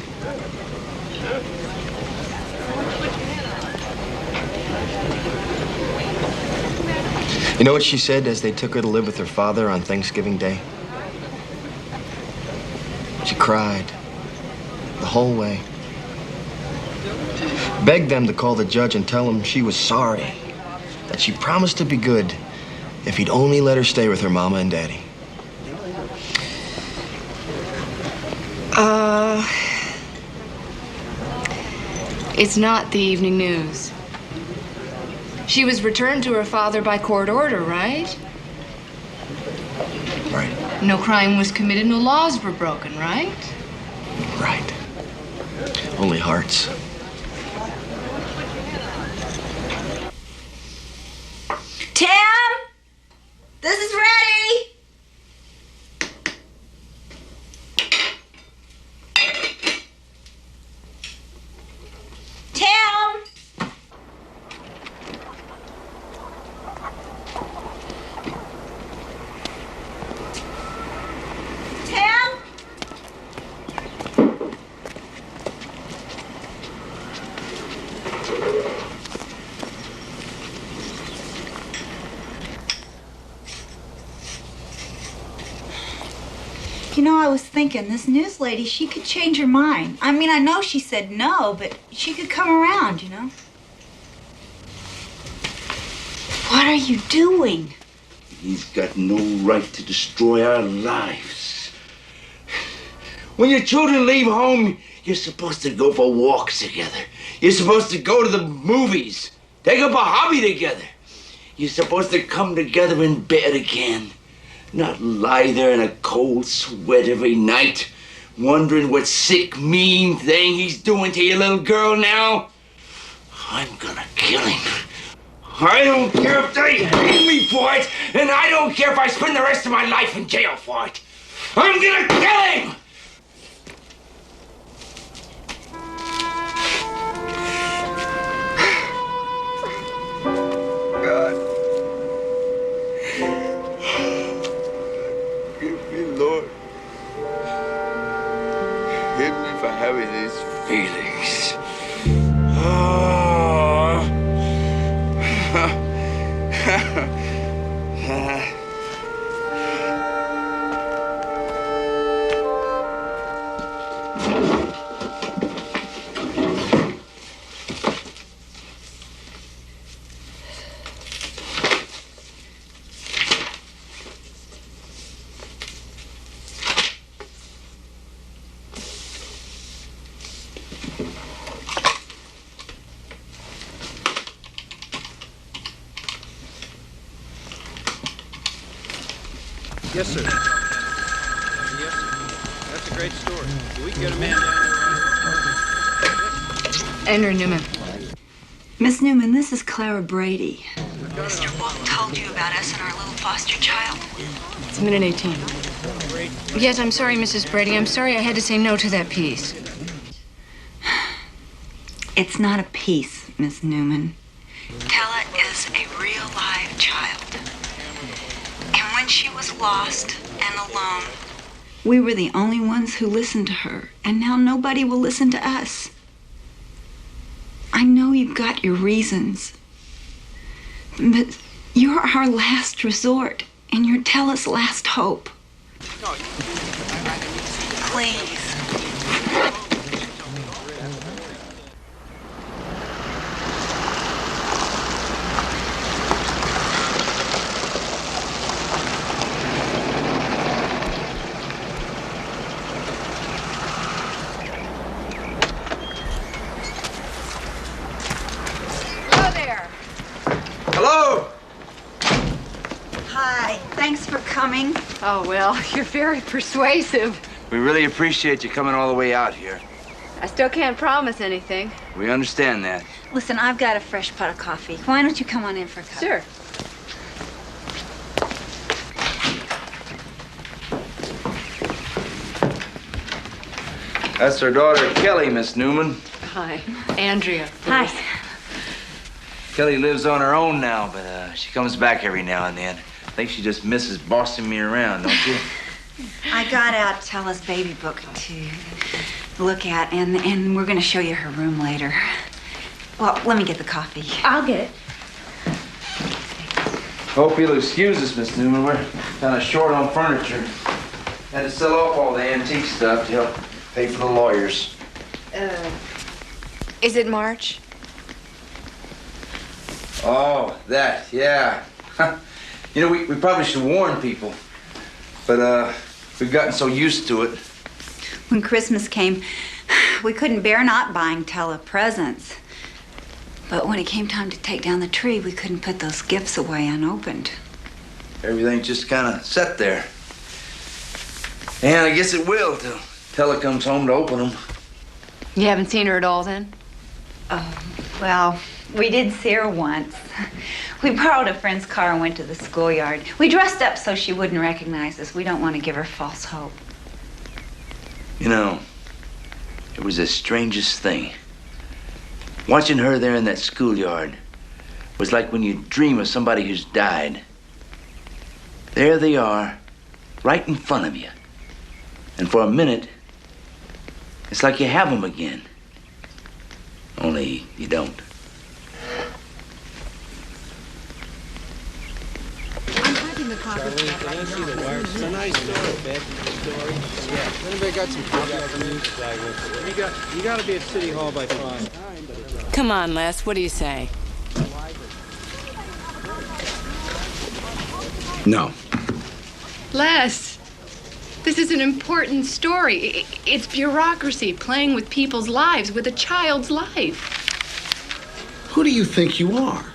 You know what she said as they took her to live with her father on Thanksgiving Day? She cried the whole way. Begged them to call the judge and tell him she was sorry, that she promised to be good if he'd only let her stay with her mama and daddy. It's not the evening news. She was returned to her father by court order, right? Right. No crime was committed, no laws were broken, right? Right. Only hearts. Tim! This is ready! Tim! Tim? You know, I was thinking, this news lady, she could change her mind. I mean, I know she said no, but she could come around, you know? What are you doing? He's got no right to destroy our lives. When your children leave home, you're supposed to go for walks together. You're supposed to go to the movies, take up a hobby together. You're supposed to come together in bed again, not lie there in a cold sweat every night, wondering what sick, mean thing he's doing to your little girl now. I'm gonna kill him. I don't care if they hang me for it, and I don't care if I spend the rest of my life in jail for it. I'm gonna kill him! God. Forgive me, Lord. Forgive me for having these feelings. Yes, sir. Yes, sir. That's a great story. We can get a man down there. Andrew Newman. Miss Newman, this is Clara Brady. Mr. Wolf told you about us and our little foster child. It's a minute 18. Yes, I'm sorry, Mrs. Brady. I'm sorry I had to say no to that piece. It's not a piece, Miss Newman. Tella is a real live child. And when she was lost and alone, we were the only ones who listened to her, and now nobody will listen to us. I know you've got your reasons, but you're our last resort, and you're Tella's last hope. Please. Hello! Hi, thanks for coming. Oh, well, you're very persuasive. We really appreciate you coming all the way out here. I still can't promise anything. We understand that. Listen, I've got a fresh pot of coffee. Why don't you come on in for a cup? Sure. That's our daughter, Kelly, Miss Newman. Hi, Andrea. Hi. Kelly lives on her own now, but she comes back every now and then. I think she just misses bossing me around, don't you? I got out Tella's baby book to look at, and we're going to show you her room later. Well, let me get the coffee. I'll get it. Hope you'll excuse us, Miss Newman. We're kind of short on furniture. Had to sell off all the antique stuff to help pay for the lawyers. Is it March? Oh, that, yeah. You know, we probably should warn people, but we've gotten so used to it. When Christmas came, we couldn't bear not buying Tella presents. But when it came time to take down the tree, we couldn't put those gifts away unopened. Everything just kind of sat there. And I guess it will till Tella comes home to open them. You haven't seen her at all then? Well, we did see her once. We borrowed a friend's car and went to the schoolyard. We dressed up so she wouldn't recognize us. We don't want to give her false hope. You know, it was the strangest thing. Watching her there in that schoolyard was like when you dream of somebody who's died. There they are, right in front of you. And for a minute, it's like you have them again. Only you don't. It's a nice story, Beth. Story. Yeah. Anybody got some coffee on the news? You got to be at City Hall by 5. Come on, Les. What do you say? No. Les, this is an important story. It's bureaucracy playing with people's lives, with a child's life. Who do you think you are?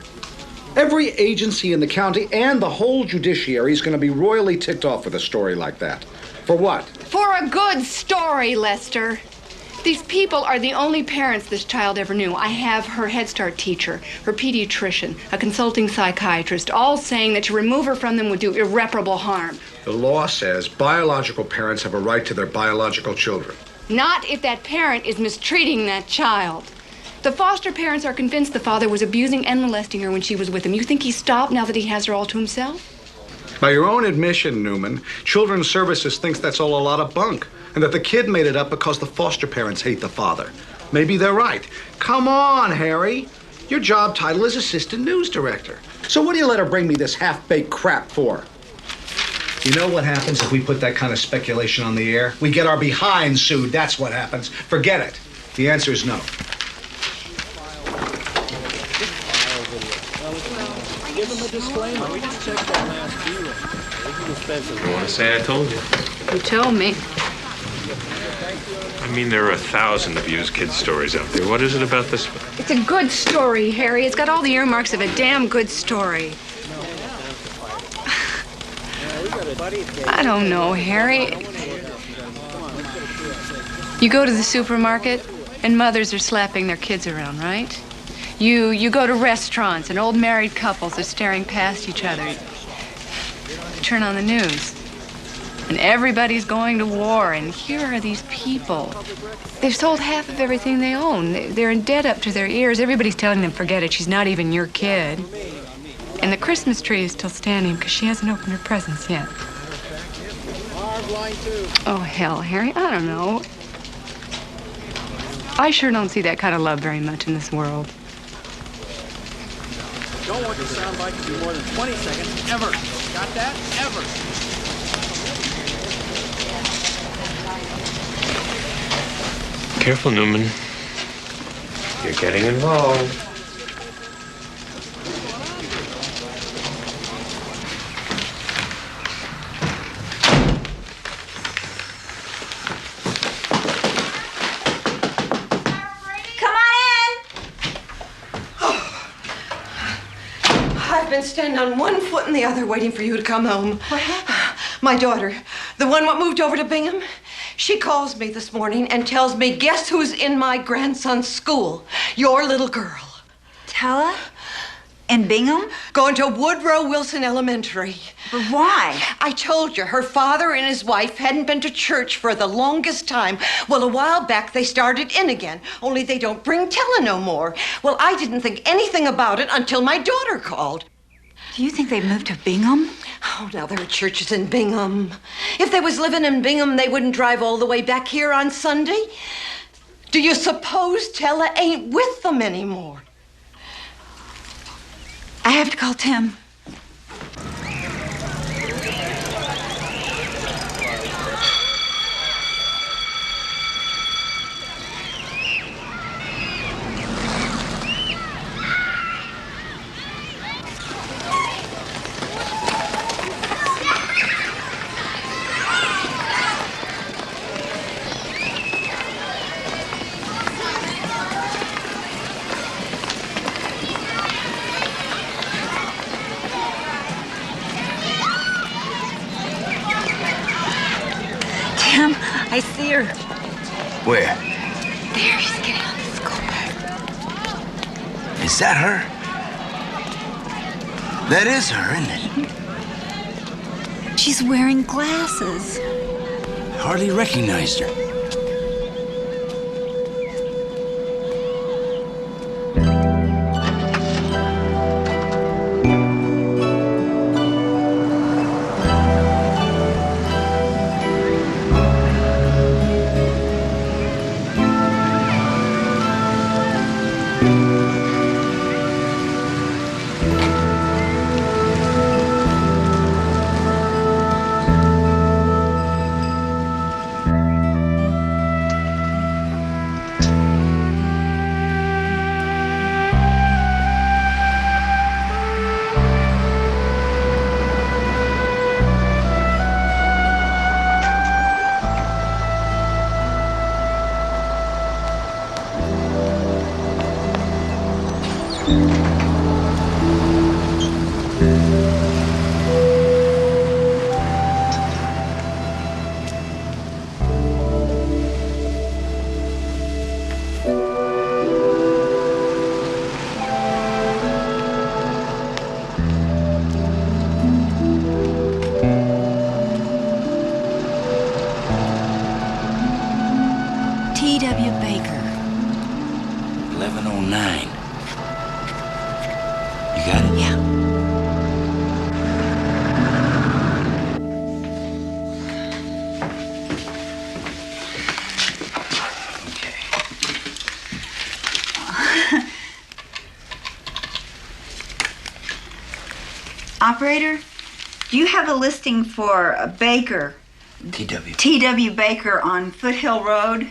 Every agency in the county and the whole judiciary is going to be royally ticked off with a story like that. For what? For a good story, Lester. These people are the only parents this child ever knew. I have her Head Start teacher, her pediatrician, a consulting psychiatrist, all saying that to remove her from them would do irreparable harm. The law says biological parents have a right to their biological children. Not if that parent is mistreating that child. The foster parents are convinced the father was abusing and molesting her when she was with him. You think he stopped now that he has her all to himself? By your own admission, Newman, Children's Services thinks that's all a lot of bunk, and that the kid made it up because the foster parents hate the father. Maybe they're right. Come on, Harry. Your job title is Assistant News Director. So what do you let her bring me this half-baked crap for? You know what happens if we put that kind of speculation on the air? We get our behinds sued, that's what happens. Forget it. The answer is no. Give them a disclaimer. We just checked that last deal. This is expensive. I want to say I told you. You told me. I mean, there are 1,000 abused kids stories out there. What is it about this one? It's a good story, Harry. It's got all the earmarks of a damn good story. I don't know, Harry. You go to the supermarket and mothers are slapping their kids around, right? You go to restaurants and old married couples are staring past each other. You turn on the news and everybody's going to war, and here are these people. They've sold half of everything they own. They're in debt up to their ears. Everybody's telling them, forget it, she's not even your kid. And the Christmas tree is still standing because she hasn't opened her presents yet. Oh, hell, Harry, I don't know. I sure don't see that kind of love very much in this world. Don't want your soundbite to be more than 20 seconds, ever. Got that? Ever. Careful, Newman. You're getting involved. I've been standing on one foot and the other waiting for you to come home. What happened? My daughter, the one what moved over to Bingham, she calls me this morning and tells me, guess who's in my grandson's school? Your little girl. Tella? In Bingham? Going to Woodrow Wilson Elementary. But why? I told you, her father and his wife hadn't been to church for the longest time. Well, a while back, they started in again, only they don't bring Tella no more. Well, I didn't think anything about it until my daughter called. Do you think they moved to Bingham? Oh, now there are churches in Bingham. If they was living in Bingham, they wouldn't drive all the way back here on Sunday. Do you suppose Tella ain't with them anymore? I have to call Tim. Tim, I see her. Where? There, she's getting on the school bus. Is that her? That is her, isn't it? She's wearing glasses. Hardly recognized her. T.W. Baker. 1109. You got it? Yeah. Operator, do you have a listing for a Baker? T.W. Baker on Foothill Road?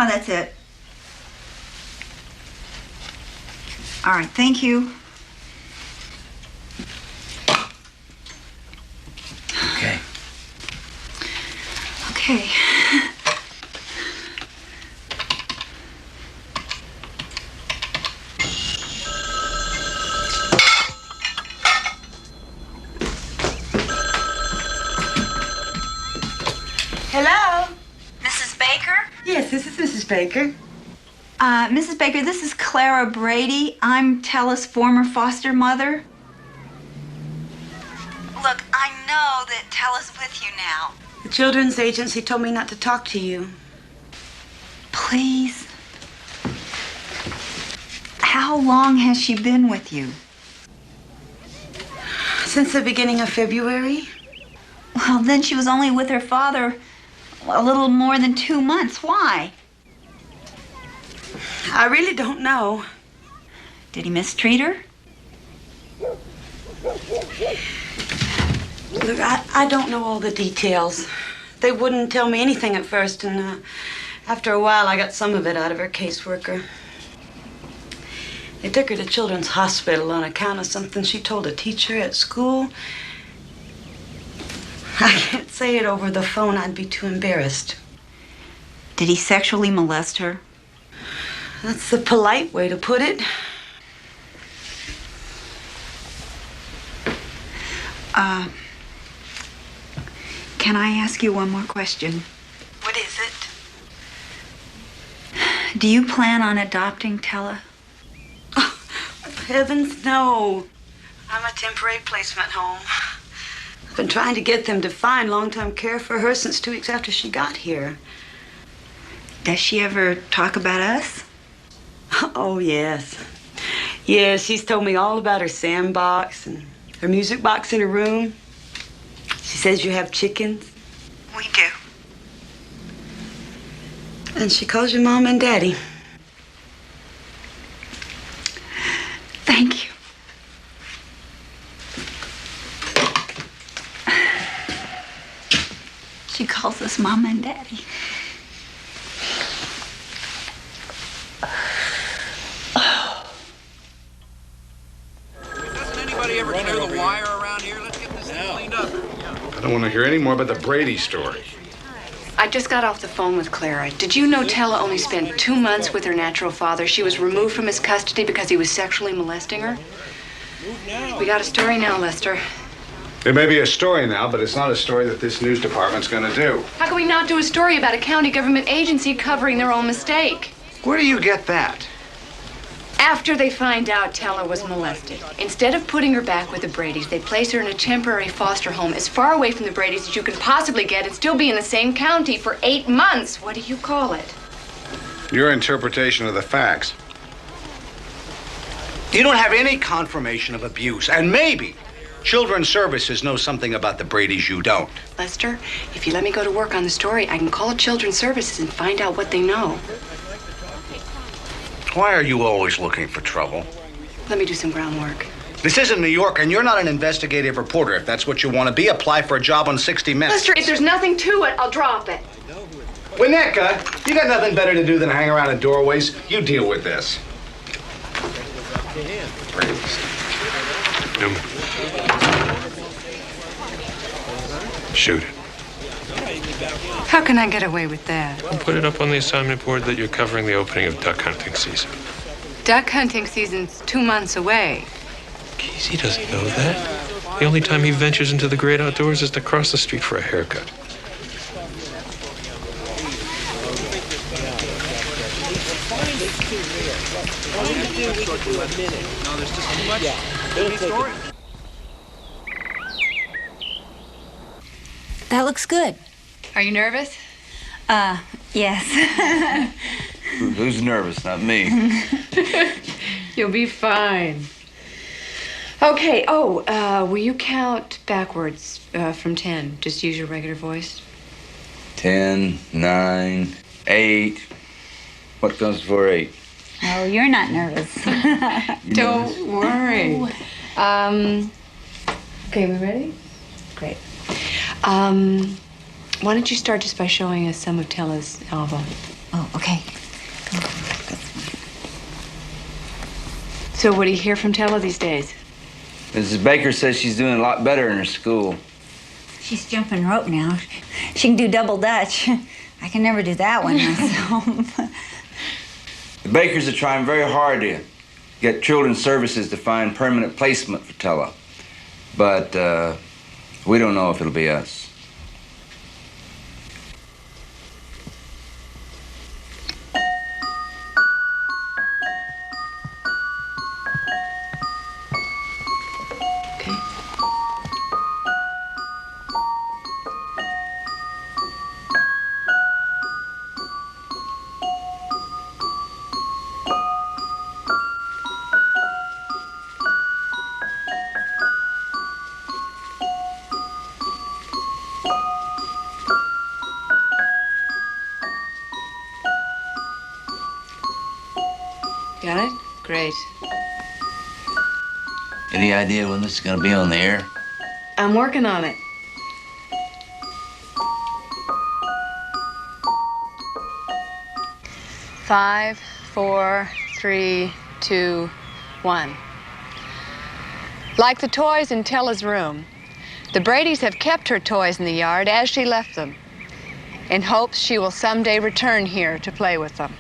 That's it. All right, thank you. Okay. Okay. Hello? Mrs. Baker? Yes, this is Mrs. Baker. Mrs. Baker, this is Clara Brady. I'm Tella's former foster mother. Look, I know that Tella's with you now. The children's agency told me not to talk to you. Please. How long has she been with you? Since the beginning of February. Well, then she was only with her father a little more than 2 months. Why? I really don't know. Did he mistreat her? Look, I don't know all the details. They wouldn't tell me anything at first, and after a while I got some of it out of her caseworker. They took her to Children's Hospital on account of something she told a teacher at school. I can't say it over the phone. I'd be too embarrassed. Did he sexually molest her? That's the polite way to put it. Can I ask you one more question? What is it? Do you plan on adopting Tella? Oh, heavens, no. I'm a temporary placement home. I've been trying to get them to find long-term care for her since 2 weeks after she got here. Does she ever talk about us? Oh, yes. Yes, she's told me all about her sandbox and her music box in her room. She says you have chickens. We do. And she calls you Mom and Daddy. Thank you. She calls us Mom and Daddy. Doesn't anybody ever clear the wire around here? Let's get this thing cleaned up. I don't want to hear any more about the Brady story. I just got off the phone with Clara. Did you know Tella only spent 2 months with her natural father? She was removed from his custody because he was sexually molesting her. We got a story now, Lester. There may be a story now, but it's not a story that this news department's going to do. How can we not do a story about a county government agency covering their own mistake? Where do you get that? After they find out Tella was molested, instead of putting her back with the Bradys, they place her in a temporary foster home as far away from the Bradys as you can possibly get and still be in the same county for 8 months. What do you call it? Your interpretation of the facts. You don't have any confirmation of abuse, and maybe Children's Services knows something about the Bradys you don't. Lester, if you let me go to work on the story, I can call Children's Services and find out what they know. Why are you always looking for trouble? Let me do some groundwork. This isn't New York, and you're not an investigative reporter. If that's what you want to be, apply for a job on 60 Minutes. Lester, if there's nothing to it, I'll drop it. Winnetka, you got nothing better to do than hang around in doorways. You deal with this. Shoot it. How can I get away with that? I'll put it up on the assignment board that you're covering the opening of duck hunting season. Duck hunting season's 2 months away. He doesn't know that. The only time he ventures into the great outdoors is to cross the street for a haircut. That looks good. Are you nervous? Yes. Who's nervous? Not me. You'll be fine. Okay, will you count backwards from 10? Just use your regular voice. 10, 9, 8. What comes before 8? Oh, you're not nervous. Don't worry. Okay, we ready? Great. Why don't you start just by showing us some of Tella's album? Oh, okay. So what do you hear from Tella these days? Mrs. Baker says she's doing a lot better in her school. She's jumping rope now. She can do double Dutch. I can never do that one myself. The Bakers are trying very hard to get Children's Services to find permanent placement for Tella. But we don't know if it'll be us. Got it? Great. Any idea when this is going to be on the air? I'm working on it. Five, 4, 3, 2, 1. Like the toys in Tella's room, the Bradys have kept her toys in the yard as she left them, in hopes she will someday return here to play with them.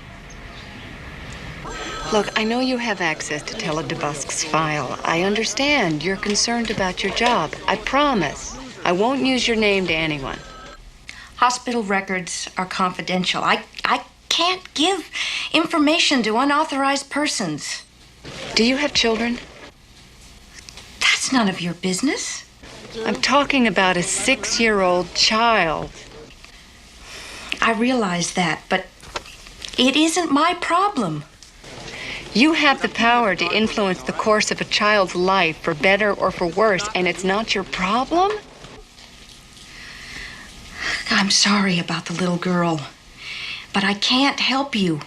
Look, I know you have access to Tella DeBusk's file. I understand you're concerned about your job. I promise I won't use your name to anyone. Hospital records are confidential. I can't give information to unauthorized persons. Do you have children? That's none of your business. I'm talking about a 6-year-old child. I realize that, but it isn't my problem. You have the power to influence the course of a child's life for better or for worse, and it's not your problem? I'm sorry about the little girl, but I can't help you.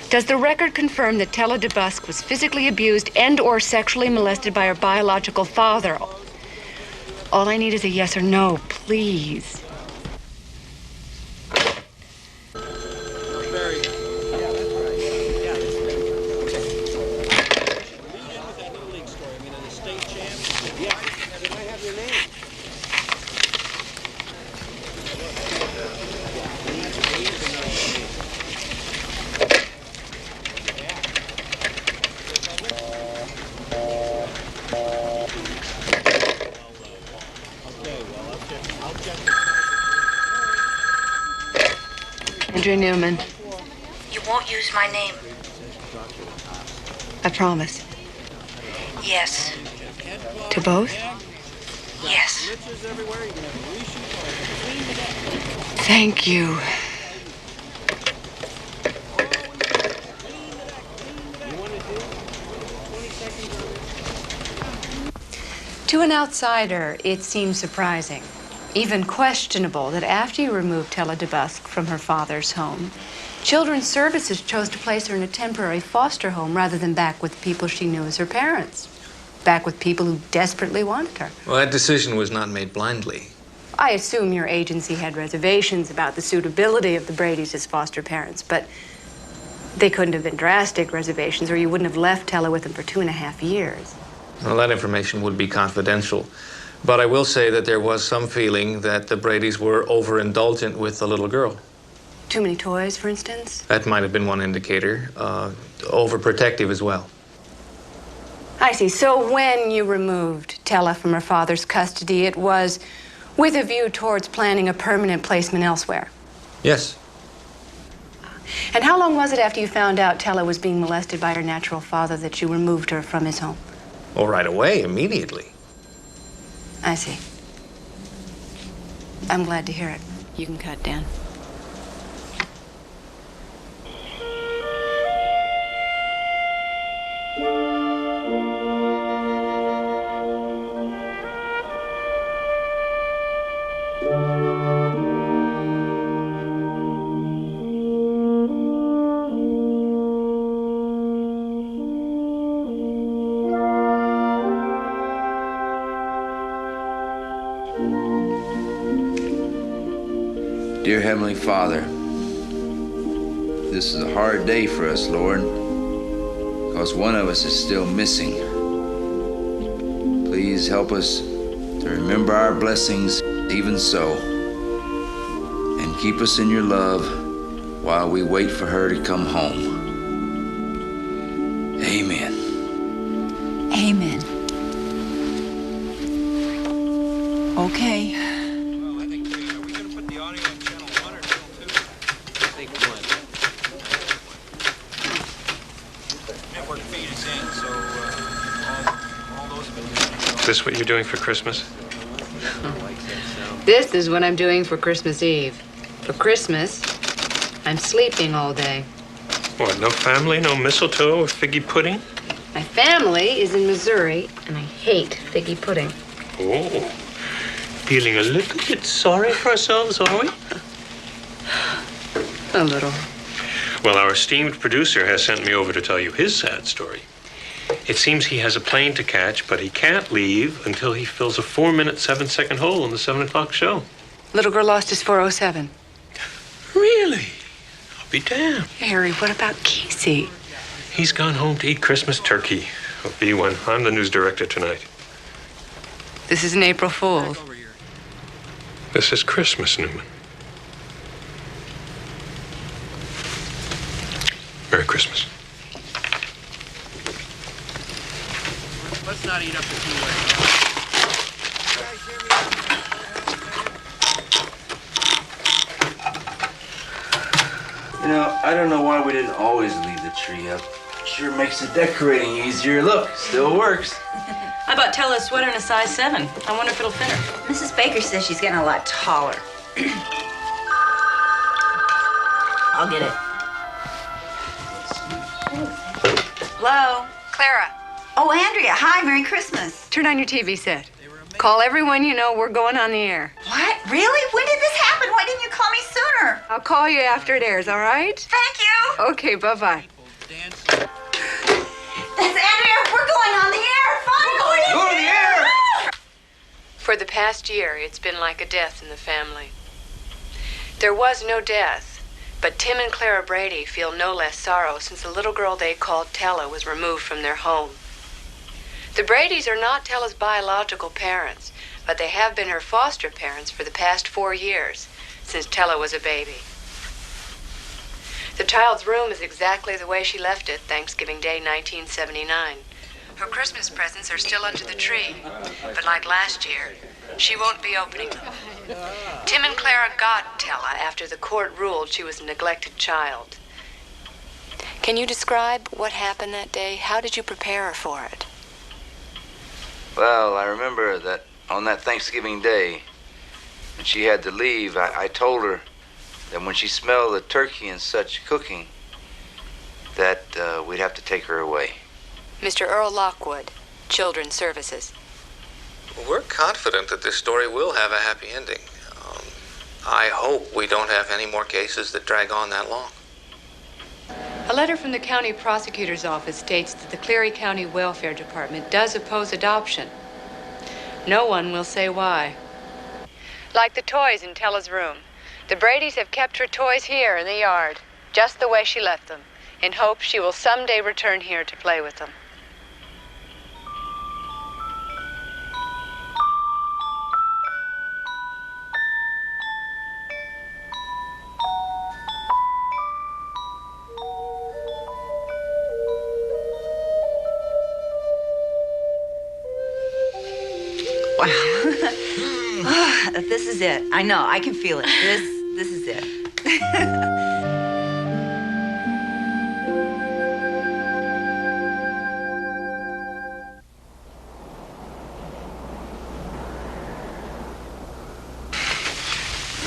Does the record confirm that Tella DeBusk was physically abused and or sexually molested by her biological father? All I need is a yes or no, please. Andrea Newman. You won't use my name. I promise. Yes. To both? Yes. Thank you. To an outsider, it seems surprising, even questionable, that after you removed Tella DeBusk from her father's home, Children's Services chose to place her in a temporary foster home rather than back with people she knew as her parents, back with people who desperately wanted her. Well, that decision was not made blindly. I assume your agency had reservations about the suitability of the Bradys as foster parents, but they couldn't have been drastic reservations, or you wouldn't have left Tella with them for 2.5 years. Well, that information would be confidential. But I will say that there was some feeling that the Bradys were overindulgent with the little girl. Too many toys, for instance? That might have been one indicator. Overprotective as well. I see. So when you removed Tella from her father's custody, it was with a view towards planning a permanent placement elsewhere? Yes. And how long was it after you found out Tella was being molested by her natural father that you removed her from his home? Oh, right away, immediately. I see. I'm glad to hear it. You can cut, Dan. Dear Heavenly Father, this is a hard day for us, Lord, because one of us is still missing. Please help us to remember our blessings even so, and keep us in your love while we wait for her to come home. Amen. Amen. Okay. Is this what you're doing for Christmas? This is what I'm doing for Christmas Eve. For Christmas, I'm sleeping all day. What, no family, no mistletoe or figgy pudding? My family is in Missouri, and I hate figgy pudding. Oh, feeling a little bit sorry for ourselves, are we? A little. Well, our esteemed producer has sent me over to tell you his sad story. It seems he has a plane to catch, but he can't leave until he fills a 4-minute, 7-second hole in the 7 o'clock show. Little girl lost his 407. Really? I'll be damned. Harry, what about Casey? He's gone home to eat Christmas turkey. I'll be one. I'm the news director tonight. This is an April Fool's. This is Christmas, Newman. Merry Christmas. Let's not eat up the tea later. You know, I don't know why we didn't always leave the tree up. Sure makes the decorating easier. Look, still works. I bought Tella a sweater in a size 7. I wonder if it'll fit her. Mrs. Baker says she's getting a lot taller. I'll get it. Hello? Clara. Oh, Andrea, hi, Merry Christmas. Turn on your TV set. Call everyone you know. We're going on the air. What? Really? When did this happen? Why didn't you call me sooner? I'll call you after it airs, all right? Thank you. Okay, bye-bye. That's Andrea. We're going on the air. Finally. Go to the air. For the past year, it's been like a death in the family. There was no death, but Tim and Clara Brady feel no less sorrow since the little girl they called Tella was removed from their home. The Bradys are not Tella's biological parents, but they have been her foster parents for the past 4 years, since Tella was a baby. The child's room is exactly the way she left it Thanksgiving Day 1979. Her Christmas presents are still under the tree, but like last year, she won't be opening them. Tim and Clara got Tella after the court ruled she was a neglected child. Can you describe what happened that day? How did you prepare her for it? Well, I remember that on that Thanksgiving Day, when she had to leave, I told her that when she smelled the turkey and such cooking, that we'd have to take her away. Mr. Earl Lockwood, Children's Services. We're confident that this story will have a happy ending. I hope we don't have any more cases that drag on that long. A letter from the county prosecutor's office states that the Cleary County Welfare Department does oppose adoption. No one will say why. Like the toys in Tella's room, the Bradys have kept her toys here in the yard, just the way she left them, in hopes she will someday return here to play with them. Wow. This is it. I know. I can feel it. This is it.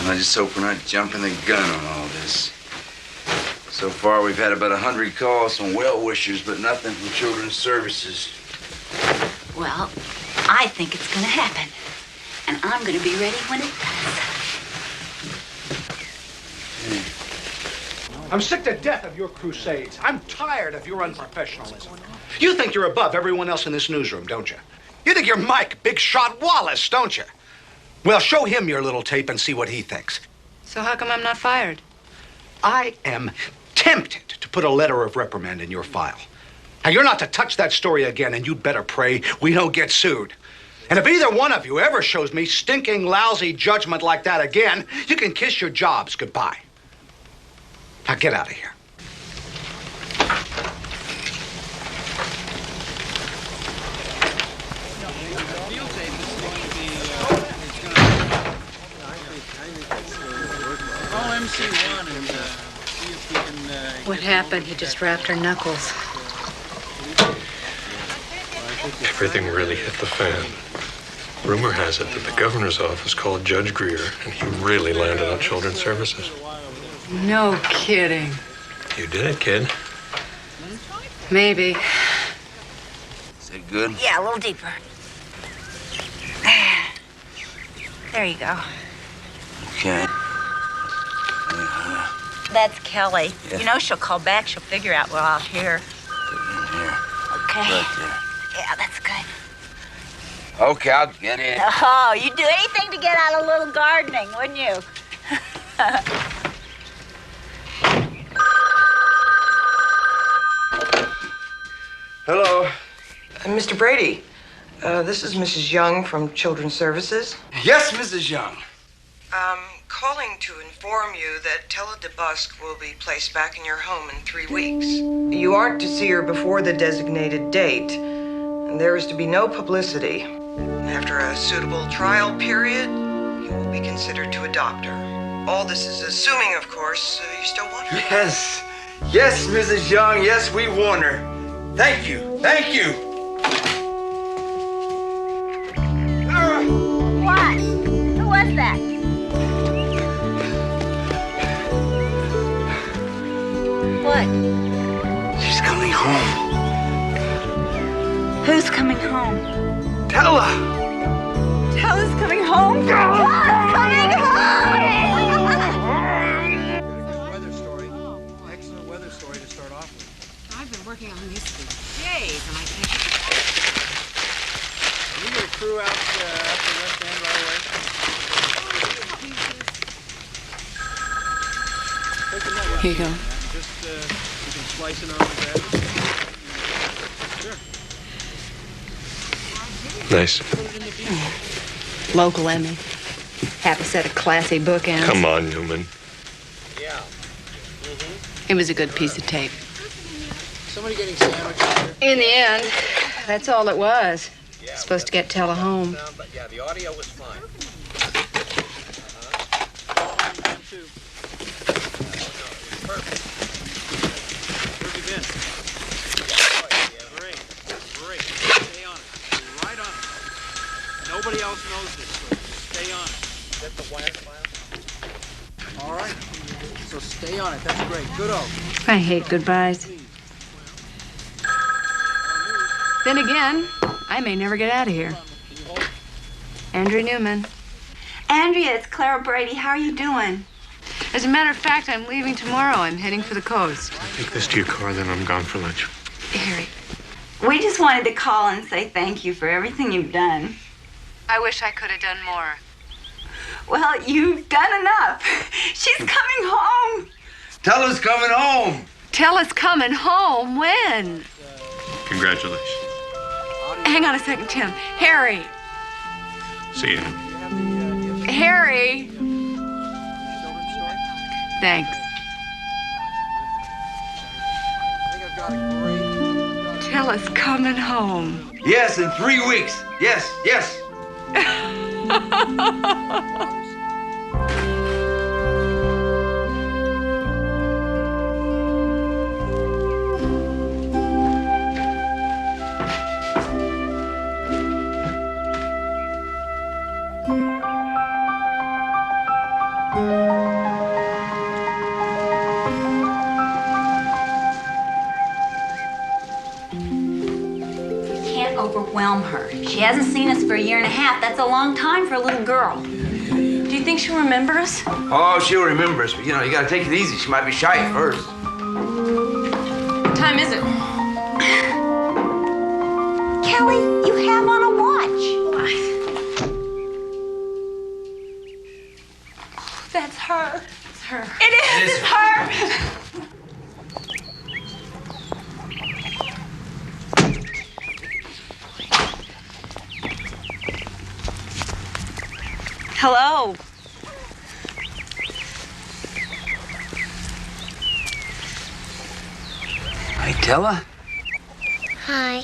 I just hope we're not jumping the gun on all this. So far, we've had about 100 calls from well-wishers, but nothing from Children's Services. Well, I think it's going to happen. And I'm going to be ready when it does. I'm sick to death of your crusades. I'm tired of your unprofessionalism. You think you're above everyone else in this newsroom, don't you? You think you're Mike Big Shot Wallace, don't you? Well, show him your little tape and see what he thinks. So how come I'm not fired? I am tempted to put a letter of reprimand in your file. Now, you're not to touch that story again, and you'd better pray we don't get sued. And if either one of you ever shows me stinking, lousy judgment like that again, you can kiss your jobs goodbye. Now, get out of here. What happened? He just wrapped her knuckles. Everything really hit the fan. Rumor has it that the governor's office called Judge Greer, and he really landed on Children's Services. No kidding. You did it, kid. Maybe. Is that good? Yeah, a little deeper. There you go. Okay. That's Kelly. Yeah. You know she'll call back. She'll figure out we're out here. Here. Okay. Right there. Yeah, that's good. Okay, I'll get in. Oh, you'd do anything to get out a little gardening, wouldn't you? Hello. Mr. Brady, this is Mrs. Young from Children's Services. Yes, Mrs. Young. Calling to inform you that Tella DeBusk will be placed back in your home in 3 weeks. You aren't to see her before the designated date, and there is to be no publicity. After a suitable trial period, you will be considered to adopt her. All this is assuming, of course, you still want her. Yes. Yes, Mrs. Young. Yes, we want her. Thank you. Thank you. What? Who was that? What? She's coming home. Who's coming home? Tella. Tella's coming home? Tella's coming home! Weather story. Excellent weather story to start off with. I've been working on this for days, and I can't. Can you get a crew out after West End right away? Here you go. Just, you can slice it on the bread. Sure. Nice. Local Emmy. Half a set of classy bookends. Come on, Newman. Yeah. It was a good piece of tape. Somebody getting sandwiches here? In the end, that's all it was. Supposed to get Tella home. But yeah, the audio was fine. Perfect. Where have you been? Great. Great. Stay on it. Right on it. Nobody else knows this, so just stay on it. Is that the wire file? All right. So stay on it. That's great. Good old. I hate goodbyes. Then again, I may never get out of here. Andrea Newman. Andrea, it's Clara Brady. How are you doing? As a matter of fact, I'm leaving tomorrow. I'm heading for the coast. Take this to your car, then I'm gone for lunch. Harry. We just wanted to call and say thank you for everything you've done. I wish I could have done more. Well, you've done enough. She's coming home. Tella's coming home. Tella's coming home. When? Congratulations. Hang on a second, Tim. Harry. See you. Harry. Thanks. Tella's coming home. Yes, in 3 weeks. Yes, yes. Overwhelm her. She hasn't seen us for a year and a half. That's a long time for a little girl. Do you think she'll remember us? Oh, she'll remember us, but you know, you gotta take it easy. She might be shy at first. What time is it? Kelly, you have on a watch. That's her. It's her. It is. It's her. Hello. Hi, Tella. Hi.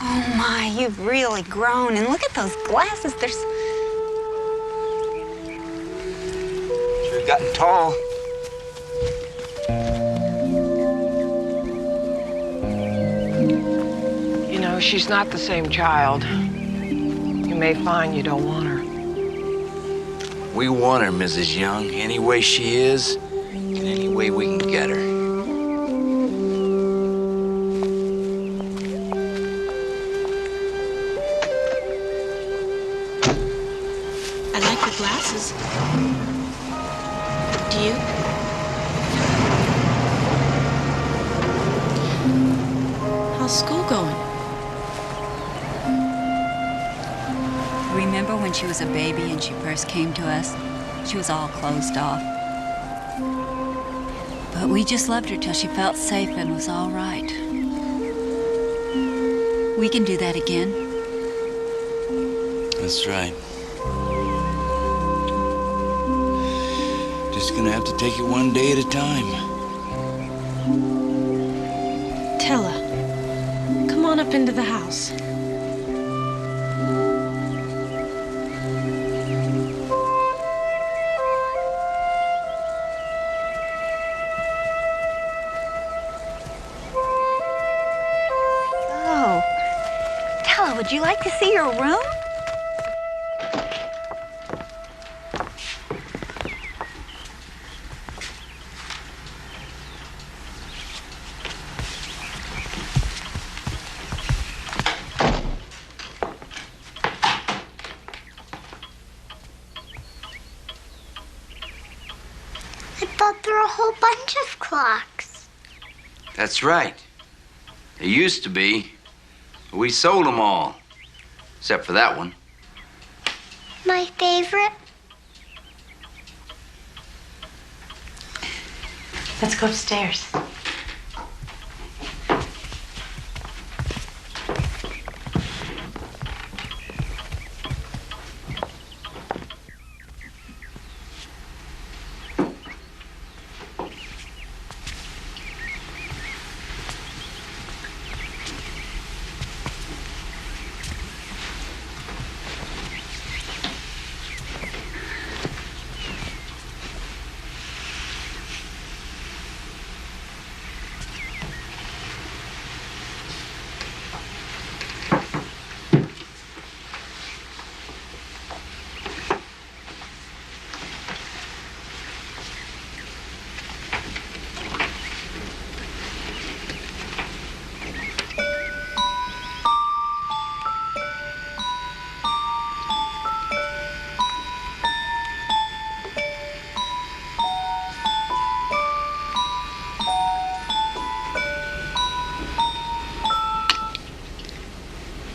Oh my, you've really grown. And look at those glasses. They're Sure gotten tall. You know, she's not the same child. You may find you don't want her. We want her, Mrs. Young, any way she is, and any way we can get her. I like your glasses. Do you? How's school going? Remember when she was a baby and she first came to us? She was all closed off. But we just loved her till she felt safe and was all right. We can do that again. That's right. Just gonna have to take it one day at a time. Tella, come on up into the house. Oh. Tella, would you like to see your room? I thought there were a whole bunch of clocks. That's right. There used to be. We sold them all. Except for that one. My favorite. Let's go upstairs.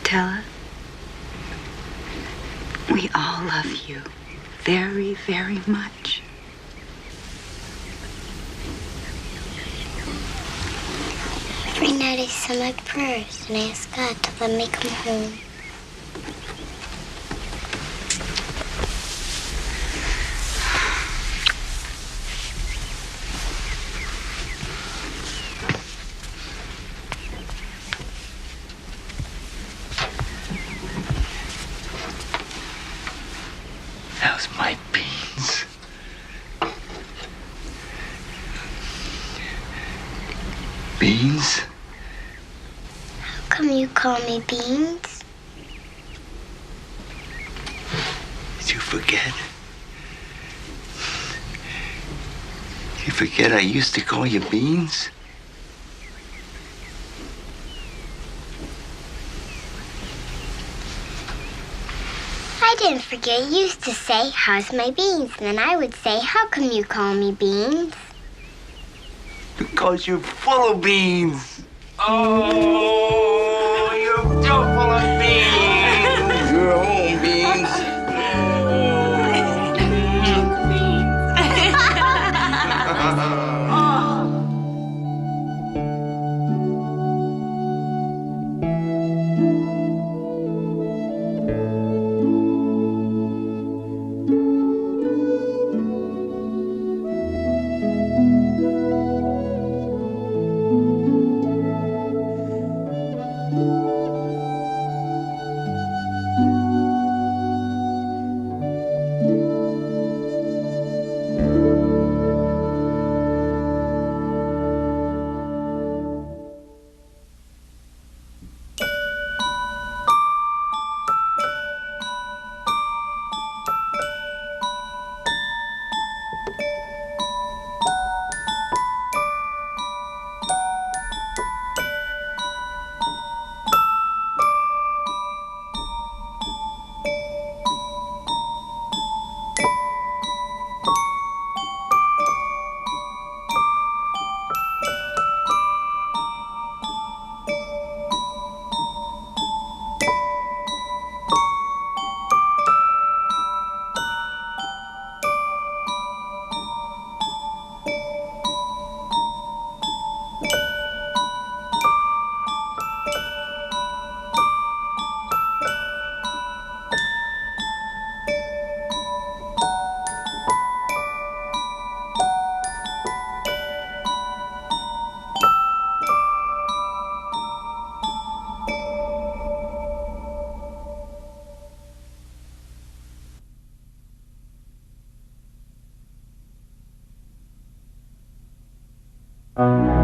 Tella, we all love you very, very much. Every night I say my prayers and ask God to let me come home. come you call me Beans? Did you forget? You forget I used to call you Beans? I didn't forget. You used to say, how's my beans? And then I would say, how come you call me Beans? Because you're full of beans. Oh, you're so full of beans. You're home, Beans. Thank you.